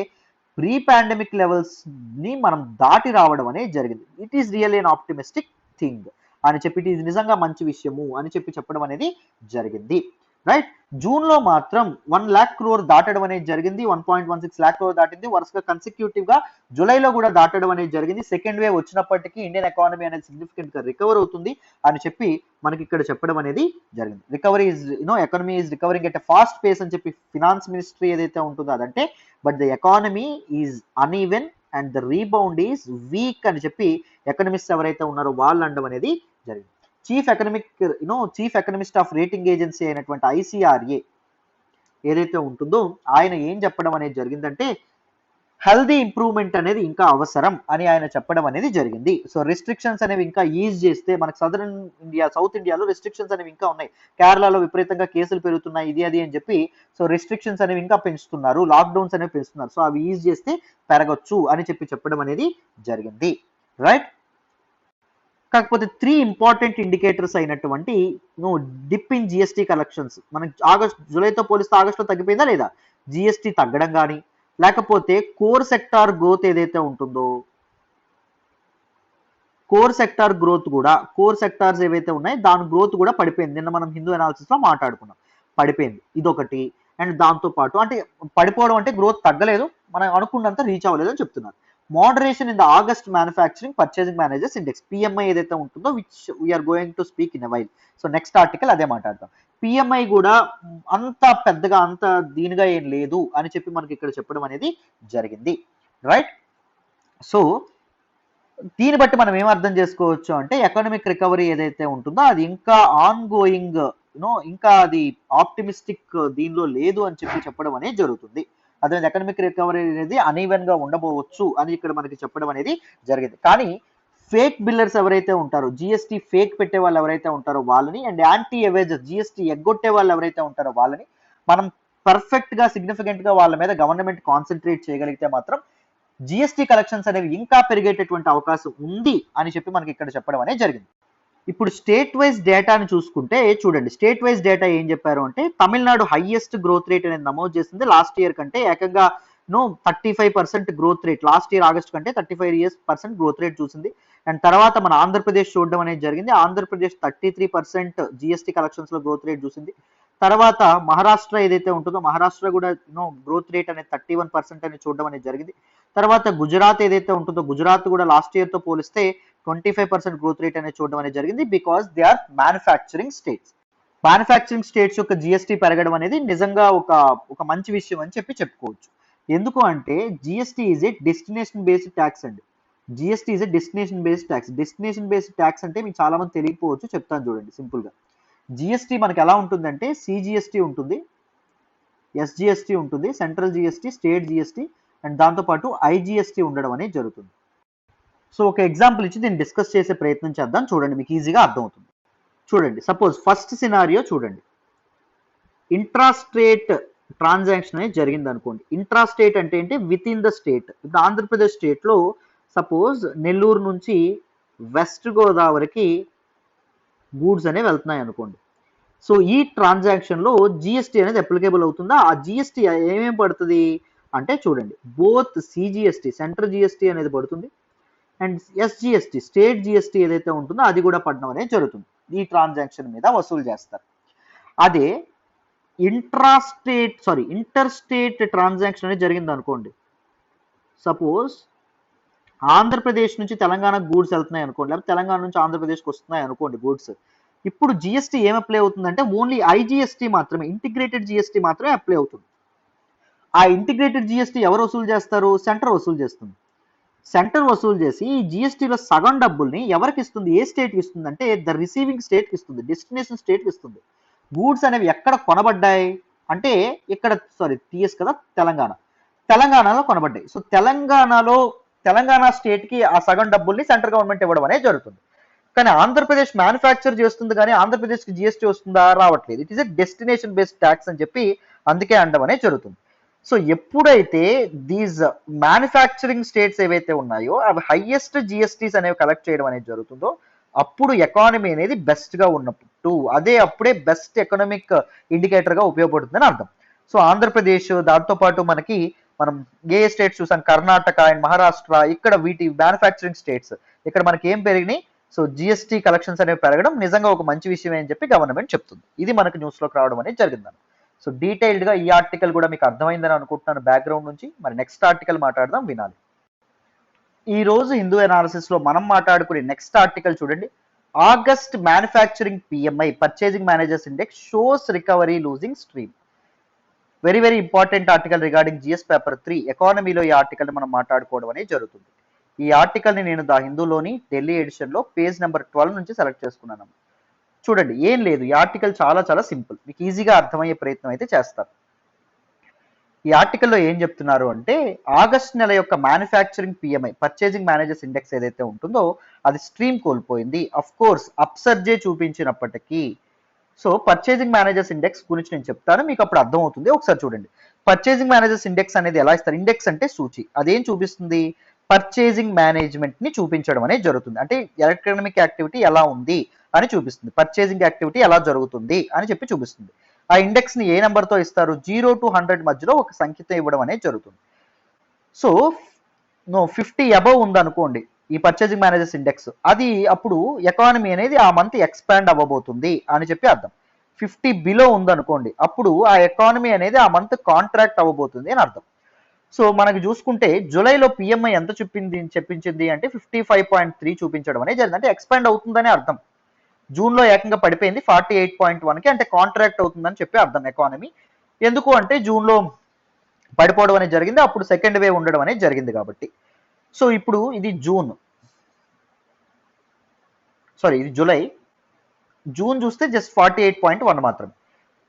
ప్రీ పాండమిక్ లెవెల్స్ ని మనం దాటి రావడం అనేది జరిగింది. It is really an optimistic thing అని చెప్పి, ఇది నిజంగా మంచి విషయము అని చెప్పి చెప్పడం అనేది జరిగింది. రైట్, జూన్ లో మాత్రం 1 lakh crore దాటడం అనేది జరిగింది, 1.16 lakh crore దాటింది. వరుసగా కన్సిక్యూటివ్ గా జూలైలో కూడా దాటడం అనేది జరిగింది. సెకండ్ వేవ్ వచ్చినప్పటికీ ఇండియన్ ఎకానమీ అనేది సిగ్నిఫికెంట్ గా రికవర్ అవుతుంది అని చెప్పి మనకి ఇక్కడ చెప్పడం అనేది జరిగింది. Recovery is economy is recovering at a fast pace అని చెప్పి ఫినాన్స్ మినిస్ట్రీ ఏదైతే ఉంటుందో అదంటే, but the economy is uneven and the rebound is week అని చెప్పి ఎకనమిస్ట్ ఎవరైతే ఉన్నారో వాళ్ళు అనడం అనేది జరిగింది. Chief economist of rating agency అయినటువంటి ICRA ఏదైతే ఉంటుందో ఆయన ఏం చెప్పడం అనేది జరిగిందంటే, హెల్దీ ఇంప్రూవ్మెంట్ అనేది ఇంకా అవసరం అని ఆయన చెప్పడం అనేది జరిగింది. సో రిస్ట్రిక్షన్స్ అనేవి ఇంకా ఈజ్ చేస్తే మనకు సౌత్ ఇండియాలో రిస్ట్రిక్షన్స్ అనేవి ఇంకా ఉన్నాయి. కేరళలో విపరీతంగా కేసులు పెరుగుతున్నాయి, ఇది అది అని చెప్పి సో రిస్ట్రిక్షన్స్ అనేవి ఇంకా పెంచుతున్నారు, లాక్డౌన్స్ అనేవి పెంచుతున్నారు. సో అవి ఈజ్ చేస్తే పెరగొచ్చు అని చెప్పడం అనేది జరిగింది. రైట్. కాకపోతే 3 ఇంపార్టెంట్ ఇండికేటర్స్ అయినటువంటి డిప్ ఇన్ జిఎస్టీ కలెక్షన్స్ మనకి జూలైతో పోలిస్తే ఆగస్టులో తగ్గిపోయిందా లేదా, జిఎస్టీ తగ్గడం కానీ, లేకపోతే కోర్ సెక్టార్ గ్రోత్ ఏదైతే ఉంటుందో కోర్ సెక్టార్స్ ఏవైతే ఉన్నాయో దాని గ్రోత్ కూడా పడిపోయింది. నిన్న మనం హిందూ అనాలిసిస్ లో మాట్లాడుకున్నాం, పడిపోయింది. ఇదొకటి. అండ్ దాంతో పాటు అంటే పడిపోవడం అంటే గ్రోత్ తగ్గలేదు, మనం అనుకున్నంత రీచ్ అవ్వలేదు అని చెప్తున్నారు. Moderation in the August manufacturing purchasing managers index, PMI ఏదైతే ఉంటుందో which we are going to speak in a while. So next article అదే మాట్లాడతాం. పిఎంఐ కూడా అంత పెద్దగా అంత దీనిగా ఏం లేదు అని చెప్పి మనకి ఇక్కడ చెప్పడం అనేది జరిగింది. రైట్. సో దీన్ని బట్టి మనం ఏం అర్థం చేసుకోవచ్చు అంటే ఎకనామిక్ రికవరీ ఏదైతే ఉంటుందో అది ఇంకా ఆన్ గోయింగ్ ఇంకా అది ఆప్టిమిస్టిక్ దీనిలో లేదు అని చెప్పడం అనేది జరుగుతుంది. అదే ఎకనామిక్ రికవరీ అనేది అనీవెన్ గా ఉండబోవచ్చు అని ఇక్కడ మనకి చెప్పడం అనేది జరిగింది. కానీ ఫేక్ బిల్లర్స్ ఎవరైతే ఉంటారో, జిఎస్టీ ఫేక్ పెట్టే వాళ్ళు ఎవరైతే ఉంటారో వాళ్ళని, అండ్ యాంటీ ఎవేజర్ జిఎస్టీ ఎగ్గొట్టే వాళ్ళు ఎవరైతే ఉంటారో వాళ్ళని మనం పర్ఫెక్ట్ గా సిగ్నిఫికెంట్ గా వాళ్ళ మీద గవర్నమెంట్ కాన్సన్ట్రేట్ చేయగలిగితే మాత్రం జిఎస్టీ కలెక్షన్స్ అనేవి ఇంకా పెరిగేటటువంటి అవకాశం ఉంది అని చెప్పి మనకి ఇక్కడ చెప్పడం అనేది జరిగింది. ఇప్పుడు స్టేట్ వైజ్ డేటాని చూసుకుంటే చూడండి, స్టేట్ వైజ్ డేటా ఏం చెప్పారు అంటే తమిళనాడు హైయెస్ట్ గ్రోత్ రేట్ అనేది నమోదు చేసింది లాస్ట్ ఇయర్ కంటే ఏకంగా 35% growth rate, last year August కంటే 35% గ్రోత్ రేట్ చూసింది. అండ్ తర్వాత మన ఆంధ్రప్రదేశ్ చూడడం అనేది జరిగింది. ఆంధ్రప్రదేశ్ 33% జిఎస్టీ కలెక్షన్స్ లో గ్రోత్ రేట్ చూసింది. తర్వాత మహారాష్ట్ర ఏదైతే ఉంటుందో మహారాష్ట్ర కూడా గ్రోత్ రేట్ అనేది 31% అని చూడడం అనేది జరిగింది. తర్వాత గుజరాత్ ఏదైతే ఉంటుందో గుజరాత్ కూడా లాస్ట్ ఇయర్ తో పోలిస్తే 25% గ్రోత్ రేట్ అనేది చూడడం అనేది జరిగింది. Because they are manufacturing states. Manufacturing states యొక్క జిఎస్టీ పెరగడం అనేది నిజంగా ఒక మంచి విషయం అని చెప్పుకోవచ్చు. ఎందుకు అంటే GST is a destination based tax అండి. GST is a destination based tax. Destination based tax అంటే మీకు చాలా మంది తెలియకపోవచ్చు, చెప్తాను చూడండి సింపుల్ గా. జిఎస్టీ మనకి ఎలా ఉంటుందంటే సిజిఎస్టీ ఉంటుంది, ఎస్జిఎస్టీ ఉంటుంది, central GST, state GST, and దాంతోపాటు ఐజిఎస్టీ ఉండడం అనేది జరుగుతుంది. సో ఒక ఎగ్జాంపుల్ ఇచ్చి దీన్ని డిస్కస్ చేసే ప్రయత్నం చేద్దాం, చూడండి మీకు ఈజీగా అర్థమవుతుంది. చూడండి, సపోజ్ ఫస్ట్ సినారియో చూడండి, ఇంట్రాస్టేట్ ట్రాన్సాక్షన్ అనేది జరిగింది అనుకోండి. ఇంట్రాస్టేట్ అంటే ఏంటి, విత్ ఇన్ ద స్టేట్. ఇప్పుడు ఆంధ్రప్రదేశ్ స్టేట్లో సపోజ్ నెల్లూరు నుంచి వెస్ట్ గోదావరికి గూడ్స్ అనేవి వెళ్తున్నాయి అనుకోండి. సో ఈ ట్రాన్సాక్షన్లో జిఎస్టీ అనేది అప్లికేబుల్ అవుతుందా? ఆ జిఎస్టీ ఏమేమి పడుతుంది అంటే చూడండి, బోత్ సిజిఎస్టీ సెంట్రల్ జిఎస్టీ అనేది పడుతుంది, అండ్ ఎస్జిఎస్టీ స్టేట్ జిఎస్టీ ఏదైతే ఉంటుందో అది కూడా పడడం అనేది జరుగుతుంది. ఈ ట్రాన్సాక్షన్ మీద వసూలు చేస్తారు. అదే ఇంటర్ స్టేట్ ట్రాన్సాక్షన్ అనేది జరిగింది అనుకోండి. సపోజ్ ఆంధ్రప్రదేశ్ నుంచి తెలంగాణ గూడ్స్ వెళ్తున్నాయి అనుకోండి, లేకపోతే తెలంగాణ నుంచి ఆంధ్రప్రదేశ్కి వస్తున్నాయి అనుకోండి గూడ్స్. ఇప్పుడు జిఎస్టీ ఏం అప్లై అవుతుందంటే ఓన్లీ ఐజిఎస్టీ మాత్రమే, ఇంటిగ్రేటెడ్ జిఎస్టీ మాత్రమే అప్లై అవుతుంది. ఆ ఇంటిగ్రేటెడ్ జిఎస్టీ ఎవరు వసూలు చేస్తారు? సెంటర్ వసూలు చేస్తుంది. సెంటర్ వసూలు చేసి ఈ జిఎస్టీలో సగం డబ్బుల్ని ఎవరికి ఇస్తుంది, ఏ స్టేట్కి ఇస్తుంది అంటే ద రిసీవింగ్ స్టేట్కి ఇస్తుంది, డెస్టినేషన్ స్టేట్కి ఇస్తుంది. గూడ్స్ అనేవి ఎక్కడ కొనబడ్డాయి అంటే ఇక్కడ టీఎస్ కదా, తెలంగాణలో కొనబడ్డాయి. సో తెలంగాణ స్టేట్కి ఆ సగం డబ్బుల్ని సెంట్రల్ గవర్నమెంట్ ఇవ్వడం అనేది జరుగుతుంది. కానీ ఆంధ్రప్రదేశ్ మ్యానుఫ్యాక్చర్ చేస్తుంది, కానీ ఆంధ్రప్రదేశ్కి జిఎస్టీ వస్తుందా? రావట్లేదు. It is a destination based tax అని చెప్పి అందుకే అనడం అనేది జరుగుతుంది. సో ఎప్పుడైతే దీస్ మ్యానుఫ్యాక్చరింగ్ స్టేట్స్ ఏవైతే ఉన్నాయో అవి హైయెస్ట్ జిఎస్టీస్ అనేవి కలెక్ట్ చేయడం అనేది జరుగుతుందో అప్పుడు ఎకానమీ అనేది బెస్ట్ గా ఉన్నప్పుడు అప్పుడే బెస్ట్ ఎకనామిక్ ఇండికేటర్ గా ఉపయోగపడుతుందని అర్థం. సో ఆంధ్రప్రదేశ్, దాంతోపాటు మనం ఏ స్టేట్స్ చూసాం, కర్ణాటక అండ్ మహారాష్ట్ర, ఇక్కడ వీటి మ్యానుఫ్యాక్చరింగ్ స్టేట్స్, ఇక్కడ మనకి ఏం పెరిగినాయి, సో జిఎస్టీ కలెక్షన్స్ అనేవి పెరగడం నిజంగా ఒక మంచి విషయం అని చెప్పి గవర్నమెంట్ చెప్తుంది. ఇది మనకు న్యూస్ లోకి రావడం అనేది జరిగిందని. సో డీటెయిల్డ్ గా ఈ ఆర్టికల్ కూడా మీకు అర్థమైందని అనుకుంటున్నాను బ్యాక్గ్రౌండ్ నుంచి. మరి నెక్స్ట్ ఆర్టికల్ మాట్లాడదాం, వినాలి. ఈ రోజు హిందూ అనాలిసిస్ లో మనం మాట్లాడుకునే నెక్స్ట్ ఆర్టికల్ చూడండి, August manufacturing PMI purchasing managers index shows recovery losing steam. Very very important article regarding GS paper 3 ఎకానమీలో ఈ ఆర్టికల్ మనం మాట్లాడుకోవడం అనేది జరుగుతుంది. ఈ ఆర్టికల్ ని నేను ద హిందూలోని ఢిల్లీ ఎడిషన్ లో పేజ్ నెంబర్ 12 నుంచి సెలెక్ట్ చేసుకున్నాను. చూడండి, ఏం లేదు, ఈ ఆర్టికల్ చాలా చాలా సింపుల్, మీకు ఈజీగా అర్థమయ్యే ప్రయత్నం అయితే చేస్తారు. ఈ ఆర్టికల్లో ఏం చెప్తున్నారు అంటే ఆగస్ట్ నెల యొక్క manufacturing PMI purchasing managers index ఏదైతే ఉంటుందో అది స్ట్రీమ్ కోల్పోయింది. అఫ్ కోర్స్ అప్సర్జే చూపించినప్పటికీ. సో పర్చేసింగ్ మేనేజర్స్ ఇండెక్స్ గురించి నేను చెప్తాను, మీకు అప్పుడు అర్థమవుతుంది. ఒకసారి చూడండి. పర్చేసింగ్ మేనేజర్స్ ఇండెక్స్ అనేది ఎలా ఇస్తారు? ఇండెక్స్ అంటే సూచి. అదేం చూపిస్తుంది? పర్చేసింగ్ మేనేజ్మెంట్ ని చూపించడం అనేది జరుగుతుంది. అంటే ఎలక్ట్రానిక్ యాక్టివిటీ ఎలా ఉంది అని చూపిస్తుంది. పర్చేసింగ్ యాక్టివిటీ ఎలా జరుగుతుంది అని చెప్పి చూపిస్తుంది. ఆ ఇండెక్స్ ని ఏ నెంబర్తో ఇస్తారు? 0 to 100 మధ్యలో ఒక సంఖ్యతో ఇవ్వడం అనేది జరుగుతుంది. సో 50 అబవ్ ఉందనుకోండి ఈ పర్చేసింగ్ మేనేజర్స్ ఇండెక్స్, అది అప్పుడు ఎకానమీ అనేది ఆ మంత్ ఎక్స్పాండ్ అవ్వబోతుంది అని చెప్పి అర్థం. 50 బిలో ఉందనుకోండి అప్పుడు ఆ ఎకానమీ అనేది ఆ మంత్ కాంట్రాక్ట్ అవ్వబోతుంది అని అర్థం. సో మనకి చూసుకుంటే జూలైలో పిఎంఐ ఎంత చెప్పించింది అంటే 55.3 చూపించడం అనేది జరిగింది. అంటే ఎక్స్పాండ్ అవుతుందని అర్థం. జూన్లో ఏకంగా పడిపోయింది 48.1కి, అంటే కాంట్రాక్ట్ అవుతుందని చెప్పి అర్థం ఎకానమీ. ఎందుకు అంటే జూన్లో పడిపోవడం అనేది జరిగింది, అప్పుడు సెకండ్ వేవ్ ఉండడం అనేది జరిగింది కాబట్టి. సో ఇప్పుడు ఇది ఇది జూలై. జూన్ చూస్తే జస్ట్ 48.1 మాత్రమే.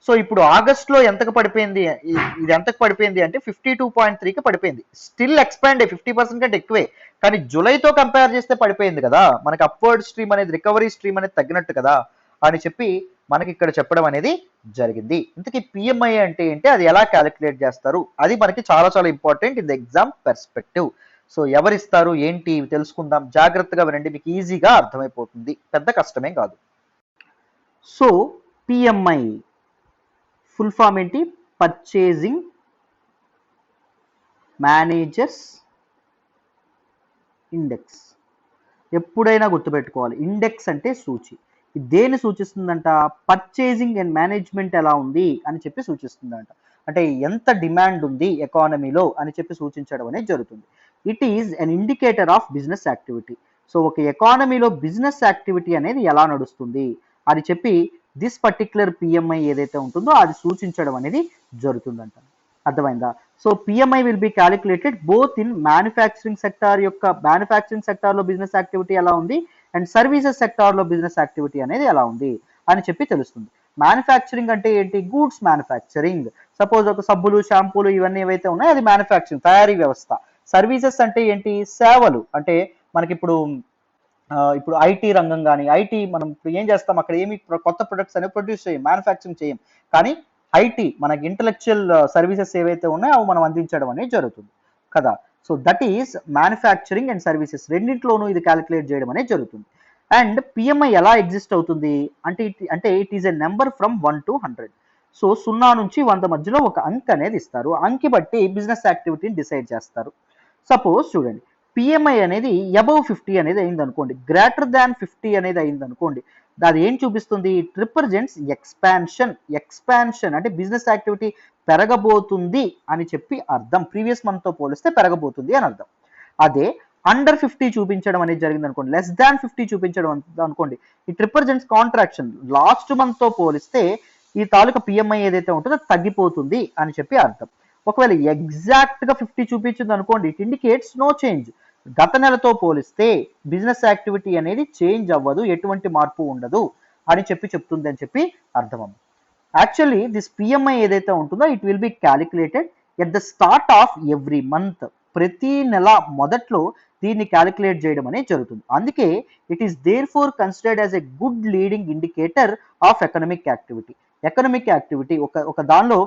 సో ఇప్పుడు ఆగస్ట్లో ఎంతకు పడిపోయింది? ఇది ఎంతకు పడిపోయింది అంటే 52.3కి పడిపోయింది. స్టిల్ ఎక్స్పాండ్ 50% కంటే ఎక్కువే, కానీ జూలైతో కంపేర్ చేస్తే పడిపోయింది కదా, మనకి అప్వర్డ్ స్ట్రీమ్ అనేది, రికవరీ స్ట్రీమ్ అనేది తగ్గినట్టు కదా అని చెప్పి మనకి ఇక్కడ చెప్పడం అనేది జరిగింది. ఇంతకీ పిఎంఐ అంటే ఏంటి, అది ఎలా క్యాలిక్యులేట్ చేస్తారు, అది మనకి చాలా చాలా important in the exam perspective. So ఎవరిస్తారు ఏంటి తెలుసుకుందాం, జాగ్రత్తగా వినండి, మీకు ఈజీగా అర్థమైపోతుంది, పెద్ద కష్టమేం కాదు. సో పిఎంఐ ఫుల్ ఫామ్ ఏంటి? Purchasing managers index. ఎప్పుడైనా గుర్తుపెట్టుకోవాలి, ఇండెక్స్ అంటే సూచి. దేన్ని సూచిస్తుందంట? పర్చేసింగ్ అండ్ మేనేజ్మెంట్ ఎలా ఉంది అని చెప్పి సూచిస్తుందంట. అంటే ఎంత డిమాండ్ ఉంది ఎకానమీలో అని చెప్పి సూచించడం అనేది జరుగుతుంది. It is an indicator of business activity. So ఒక ఎకానమీలో బిజినెస్ యాక్టివిటీ అనేది ఎలా నడుస్తుంది అని చెప్పి దిస్ పర్టిక్యులర్ పిఎంఐ ఏదైతే ఉంటుందో అది సూచించడం అనేది జరుగుతుందంట. అర్థమైందా? So PMI will be calculated both in manufacturing sector యొక్క మ్యానుఫ్యాక్చరింగ్ సెక్టార్లో బిజినెస్ యాక్టివిటీ ఎలా ఉంది అండ్ సర్వీసెస్ సెక్టార్లో బిజినెస్ యాక్టివిటీ అనేది ఎలా ఉంది అని చెప్పి తెలుస్తుంది. మ్యానుఫ్యాక్చరింగ్ అంటే ఏంటి? Goods manufacturing. సపోజ్ ఒక సబ్బులు, షాంపూలు ఇవన్నీ ఏవైతే ఉన్నాయో అది మ్యానుఫ్యాక్చరింగ్, తయారీ వ్యవస్థ. సర్వీసెస్ అంటే ఏంటి? సేవలు. అంటే మనకి ఇప్పుడు ఐటీ రంగం కానీ, ఐటీ మనం ఇప్పుడు ఏం చేస్తాం, అక్కడ ఏమి కొత్త ప్రొడక్ట్స్ అనేవి ప్రొడ్యూస్ చేయం, మ్యానుఫ్యాక్చరింగ్ చేయం, కానీ ఐటీ మనకి ఇంటలెక్చువల్ సర్వీసెస్ ఏవైతే ఉన్నాయో అవి మనం అందించడం అనేది జరుగుతుంది కదా. So that is manufacturing and services, రెండింటిలోనూ ఇది క్యాలిక్యులేట్ చేయడం అనేది జరుగుతుంది. అండ్ పిఎంఐ ఎలా ఎగ్జిస్ట్ అవుతుంది అంటే it is a number from 1 to 100. So 0 నుంచి 100 మధ్యలో ఒక అంక్ అనేది ఇస్తారు. అంకి బట్టి బిజినెస్ యాక్టివిటీని డిసైడ్ చేస్తారు. సపోజ్ చూడండి, పిఎంఐ అనేది అబవ్ 50 అనేది అయింది అనుకోండి, గ్రేటర్ దాన్ 50 అనేది అయింది అనుకోండి, అది ఏం చూపిస్తుంది? ఇట్ రిప్రజెంట్స్ ఎక్స్పాన్షన్ అంటే బిజినెస్ యాక్టివిటీ పెరగబోతుంది అని చెప్పి అర్థం. ప్రీవియస్ మంత్తో పోలిస్తే పెరగబోతుంది అని అర్థం. అదే అండర్ 50 చూపించడం అనేది జరిగింది అనుకోండి, లెస్ దాన్ 50 చూపించడం అనుకోండి, ఇట్ రిప్రజెంట్స్ కాంట్రాక్షన్. లాస్ట్ మంత్తో పోలిస్తే ఈ తాలూకా పిఎంఐ ఏదైతే ఉంటుందో తగ్గిపోతుంది అని చెప్పి అర్థం. ఒకవేళ ఎగ్జాక్ట్గా 50 చూపించింది అనుకోండి, ఇట్ ఇండికేట్స్ నో చేంజ్. గత నెలతో పోలిస్తే బిజినెస్ యాక్టివిటీ అనేది చేంజ్ అవ్వదు, ఎటువంటి మార్పు ఉండదు అని చెప్తుంది అని చెప్పి అర్థం. యాక్చువల్లీ దిస్ పిఎంఐ ఏదైతే ఉంటుందో it will be calculated at the start of every month. ప్రతి నెల మొదట్లో దీన్ని క్యాలిక్యులేట్ చేయడం అనేది జరుగుతుంది. అందుకే it is therefore considered as a good leading indicator of economic activity. Economic activity ఒక దానిలో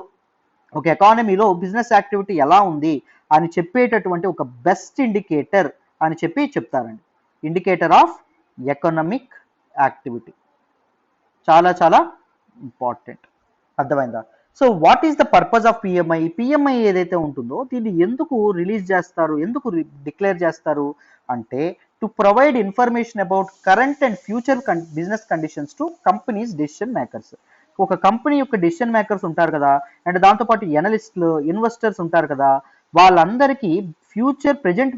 ఒక ఎకానమీలో బిజినెస్ యాక్టివిటీ ఎలా ఉంది అని చెప్పేటటువంటి ఒక బెస్ట్ ఇండికేటర్ అని చెప్పి చెప్తారండి. ఇండికేటర్ ఆఫ్ ఎకనామిక్ యాక్టివిటీ చాలా చాలా ఇంపార్టెంట్. అర్థమైందా? So what is the purpose of PMI? PMI ఏదైతే ఉంటుందో దీన్ని ఎందుకు రిలీజ్ చేస్తారు, ఎందుకు డిక్లేర్ చేస్తారు అంటే to provide information about current and future business conditions to companies decision makers. ఒక కంపెనీ యొక్క డెసిషన్ మేకర్స్ ఉంటారు కదా, అండ్ దాంతోపాటు ఎనలిస్టులు, ఇన్వెస్టర్స్ ఉంటారు కదా, వాళ్ళందరికీ ప్రెజెంట్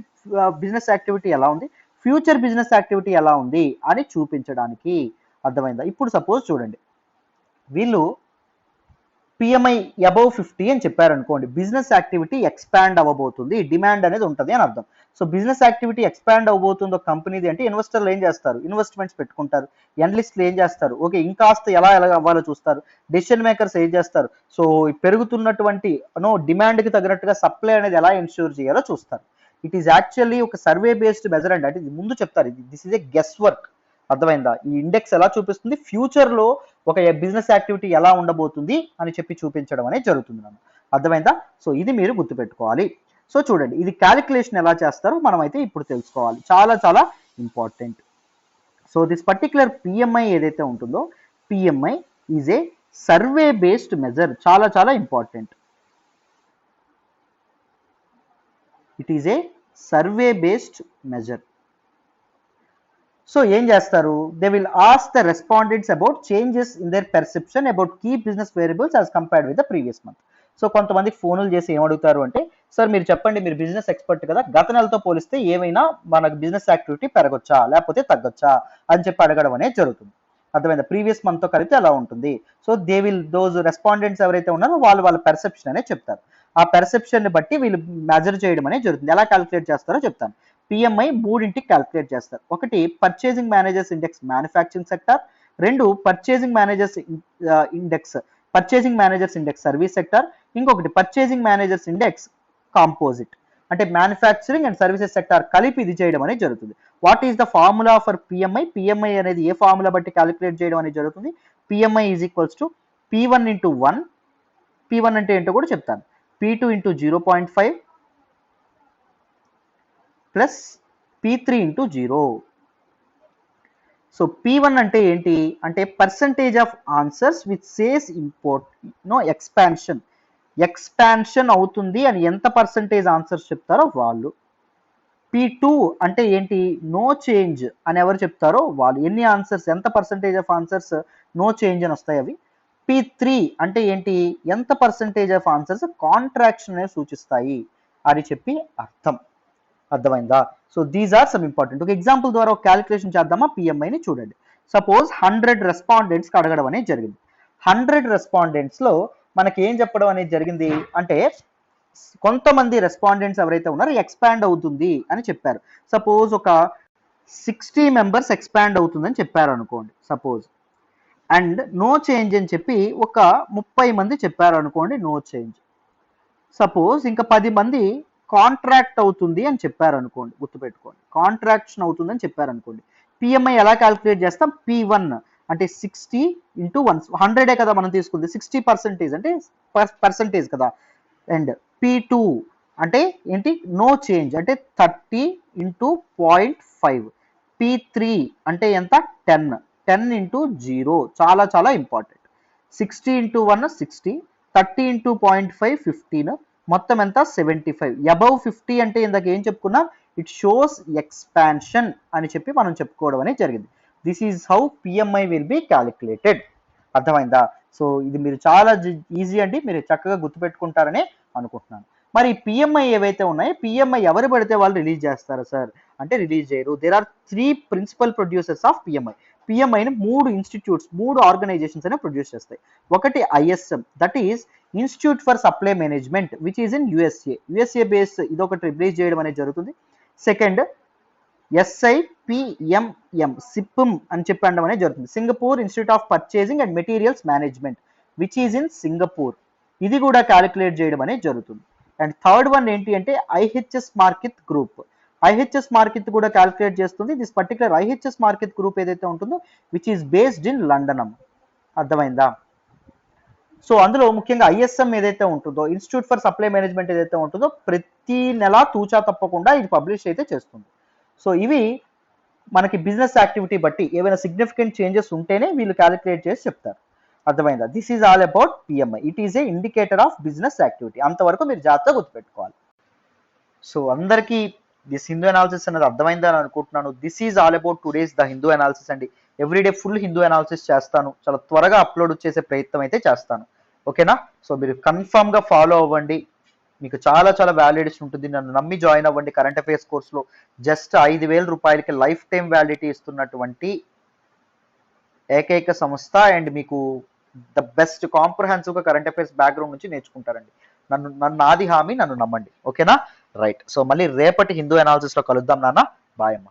బిజినెస్ యాక్టివిటీ ఎలా ఉంది, ఫ్యూచర్ బిజినెస్ యాక్టివిటీ ఎలా ఉంది అని చూపించడానికి. అర్థమైందా? ఇప్పుడు సపోజ్ చూడండి, వీళ్ళు పిఎంఐ అబౌవ్ 50 అని చెప్పారనుకోండి, బిజినెస్ యాక్టివిటీ ఎక్స్పాండ్ అవ్వబోతుంది, డిమాండ్ అనేది ఉంటుంది అని అర్థం. సో బిజినెస్ యాక్టివిటీ ఎక్స్పాండ్ అవ్వబోతుంది ఒక కంపెనీది అంటే ఇన్వెస్టర్లు ఏం చేస్తారు, ఇన్వెస్ట్మెంట్స్ పెట్టుకుంటారు, ఎనలిస్టులు ఏం చేస్తారు, ఓకే ఇంకాస్త ఎలా అవ్వాలో చూస్తారు, డెసిషన్ మేకర్స్ ఏం చేస్తారు, సో పెరుగుతున్నటువంటి డిమాండ్కి తగినట్టుగా సప్లై అనేది ఎలా ఎన్ష్యూర్ చేయాలో చూస్తారు. ఇట్ ఈస్ యాక్చువల్లీ ఒక సర్వే బేస్డ్ మెజర్మెంట్, అంటే ఇది ముందు చెప్తారు, this is a guess work. అర్థమైందా? ఈ ఇండెక్స్ ఎలా చూపిస్తుంది, ఫ్యూచర్ లో ఒక బిజినెస్ యాక్టివిటీ ఎలా ఉండబోతుంది అని చెప్పి చూపించడం అనేది జరుగుతుంది అన్నమాట. అర్థమైందా? సో ఇది మీరు గుర్తుపెట్టుకోవాలి. సో చూడండి, ఇది క్యాలిక్యులేషన్ ఎలా చేస్తారో మనం అయితే ఇప్పుడు తెలుసుకోవాలి, చాలా చాలా important. So this particular PMI ఏదైతే ఉంటుందో, PMI is a survey based measure, చాలా చాలా important. It is a survey based measure. So ఏం చేస్తారు, they will ask the respondents about changes in their perception about key business variables as compared with the previous month. So కొంతమంది ఫోన్లు చేసి ఏమడుగుతారు అంటే, సార్ మీరు చెప్పండి, మీరు బిజినెస్ ఎక్స్పర్ట్ కదా, గత నెలతో పోలిస్తే ఏమైనా మనకు బిజినెస్ యాక్టివిటీ పెరగొచ్చా లేకపోతే తగ్గొచ్చా అని చెప్పి అడగడం అనేది జరుగుతుంది. అర్థమైందా? ప్రీవియస్ మంత్ తో కలిపితే అలా ఉంటుంది. So they will those respondents ఎవరైతే ఉన్నారో వాళ్ళ పెర్సెప్షన్ అనేది చెప్తారు. ఆ పెర్సెప్షన్ ని బట్టి వీళ్ళు మెజర్ చేయడం అనేది జరుగుతుంది. ఎలా క్యాలిక్యులేట్ చేస్తారో చెప్తాను. పిఎంఐ మూడింటికి క్యాలిక్యులేట్ చేస్తారు. ఒకటి purchasing managers index manufacturing sector, రెండు purchasing managers index service sector, ఇంకొకటి పర్చేసింగ్ మేనేజర్స్ ఇండెక్స్ కాంపోజిట్, అంటే మ్యానుఫ్యాక్చరింగ్ అండ్ సర్వీసెస్ సెక్టర్ కలిపి ఇది చేయడం అనేది జరుగుతుంది. What is the formula for PMI? PMI అనేది ఏ ఫార్ములా బట్టి క్యాలిక్యులేట్ చేయడం అనేది జరుగుతుంది? PMI is equals to P1 into 1, P1 అంటే ఏంటో కూడా చెప్తాను, P2 into 0.5 plus P3 into 0. So P1 అంటే ఏంటి అంటే percentage of answers with says import expansion అవుతుంది అని ఎంత పర్సంటేజ్ ఆన్సర్స్ చెప్తారో వాళ్ళు. P2 అంటే ఏంటి, నో చేంజ్ అని ఎవరు చెప్తారో వాళ్ళు, ఎన్ని ఆన్సర్స్, ఎంత percentage of answers no change అని వస్తాయి అవి. P3 అంటే ఏంటి, ఎంత పర్సంటేజ్ ఆఫ్ ఆన్సర్స్ కాంట్రాక్షన్ అనేవి సూచిస్తాయి అని చెప్పి అర్థం. అర్థమైందా? So these are some important. ఒక ఎగ్జాంపుల్ ద్వారా ఒక క్యాలిక్యులేషన్ చేద్దామా పిఎంఐని? చూడండి, సపోజ్ 100 రెస్పాండెంట్స్కి అడగడం అనేది జరిగింది. 100 రెస్పాండెంట్స్లో మనకి ఏం చెప్పడం అనేది జరిగింది అంటే, కొంతమంది రెస్పాండెంట్స్ ఎవరైతే ఉన్నారో ఎక్స్పాండ్ అవుతుంది అని చెప్పారు. సపోజ్ ఒక 60 మెంబర్స్ ఎక్స్పాండ్ అవుతుందని చెప్పారు అనుకోండి సపోజ్, అండ్ నో చేంజ్ అని చెప్పి ఒక 30 మంది చెప్పారు అనుకోండి, నో చేంజ్. సపోజ్ ఇంకా 10 మంది కాంట్రాక్ట్ అవుతుంది అని చెప్పారు అనుకోండి, గుర్తుపెట్టుకోండి, కాంట్రాక్షన్ అవుతుంది అని చెప్పారు అనుకోండి. పిఎంఐ ఎలా క్యాలిక్యులేట్ చేస్తాం? P1 అంటే 60 ఇంటూ 1, 100 కదా మనం తీసుకుంది, 60% అంటే పర్సంటేజ్ కదా. అండ్ P2 అంటే ఏంటి, నో చేంజ్ అంటే 30 ఇంటూ 0.5. P3 అంటే ఎంత, 10 ఇంటూ 0, చాలా చాలా ఇంపార్టెంట్. 60 ఇంటూ 1 60, 30 ఇంటూ 0.5 15, మొత్తం ఎంత 75. అబౌవ్ 50 అంటే ఇందాక ఏం చెప్పుకున్నా, ఇట్ షోస్ ఎక్స్పాన్షన్ అని చెప్పి మనం చెప్పుకోవడం అనేది జరిగింది. This is how PMI will be calculated. అర్థమైందా? సో ఇది మీరు చాలా ఈజీ అండి, మీరు చక్కగా గుర్తుపెట్టుకుంటారని అనుకుంటున్నాను. మరి పిఎంఐ ఏవైతే ఉన్నాయో, పిఎంఐ ఎవరు పడితే వాళ్ళు రిలీజ్ చేస్తారు సార్ అంటే రిలీజ్ చేయరు. There are 3 principal producers of PMI. పిఎంఐని 3 ఇన్స్టిట్యూట్స్, 3 ఆర్గనైజేషన్స్ అనే ప్రొడ్యూస్ చేస్తాయి. ఒకటి ISM, that is institute for supply management which is in USA base, ఇదొకటి రిలీజ్ చేయడం అనేది జరుగుతుంది. సెకండ్ SIPMM, సిప్మ్ అని చెప్పి అనడం అనేది జరుగుతుంది, Singapore institute of purchasing and materials management which is in Singapore, ఇది కూడా క్యాలిక్యులేట్ చేయడం అనేది జరుగుతుంది. అండ్ థర్డ్ వన్ ఏంటి అంటే IHS market group. IHS market కూడా క్యాలిక్యులేట్ చేస్తుంది. This particular IHS market group ఏదైతే ఉంటుందో which is based in London. అర్థమైందా? సో అందులో ముఖ్యంగా ఐఎస్ఎం ఏదైతే ఉంటుందో, ఇన్స్టిట్యూట్ ఫర్ సప్లై మేనేజ్మెంట్ ఏదైతే ఉంటుందో, ప్రతి నెల తూచా తప్పకుండా ఇది పబ్లిష్ అయితే చేస్తుంది. సో ఇవి మనకి బిజినెస్ యాక్టివిటీ బట్టి ఏవైనా సిగ్నిఫికెంట్ చేంజెస్ ఉంటేనే వీళ్ళు క్యాలిక్యులేట్ చేసి చెప్తారు. అర్థమైందా? This is all about PMI. It is a indicator of business activity. అంతవరకు మీరు జాగ్రత్తగా గుర్తుపెట్టుకోవాలి. సో అందరికీ దిస్ హిందూ అనాలిసిస్ అనేది అర్థమైందని అనుకుంటున్నాను. This is all about today's the Hindu analysis అండి. ఎవ్రీడే ఫుల్ హిందూ అనాలిసిస్ చేస్తాను, చాలా త్వరగా అప్లోడ్ చేసే ప్రయత్నం అయితే చేస్తాను. ఓకేనా? సో మీరు కన్ఫామ్గా ఫాలో అవ్వండి, మీకు చాలా చాలా వ్యాలిడిటీ ఉంటుంది. నన్ను నమ్మి జాయిన్ అవ్వండి. కరెంట్ అఫైర్స్ కోర్సులో జస్ట్ 5,000 రూపాయలకి లైఫ్ టైం వ్యాలిడిటీ ఇస్తున్నటువంటి ఏకైక సంస్థ. అండ్ మీకు ద బెస్ట్ కాంప్రహెన్సివ్గా కరెంట్ అఫైర్స్ బ్యాక్గ్రౌండ్ నుంచి నేర్చుకుంటారండి. నాది హామీ, నన్ను నమ్మండి. ఓకేనా? రైట్. సో మళ్ళీ రేపటి హిందూ అనాలిసిస్లో కలుద్దాం నాన్న. బాయ్ అమ్మ.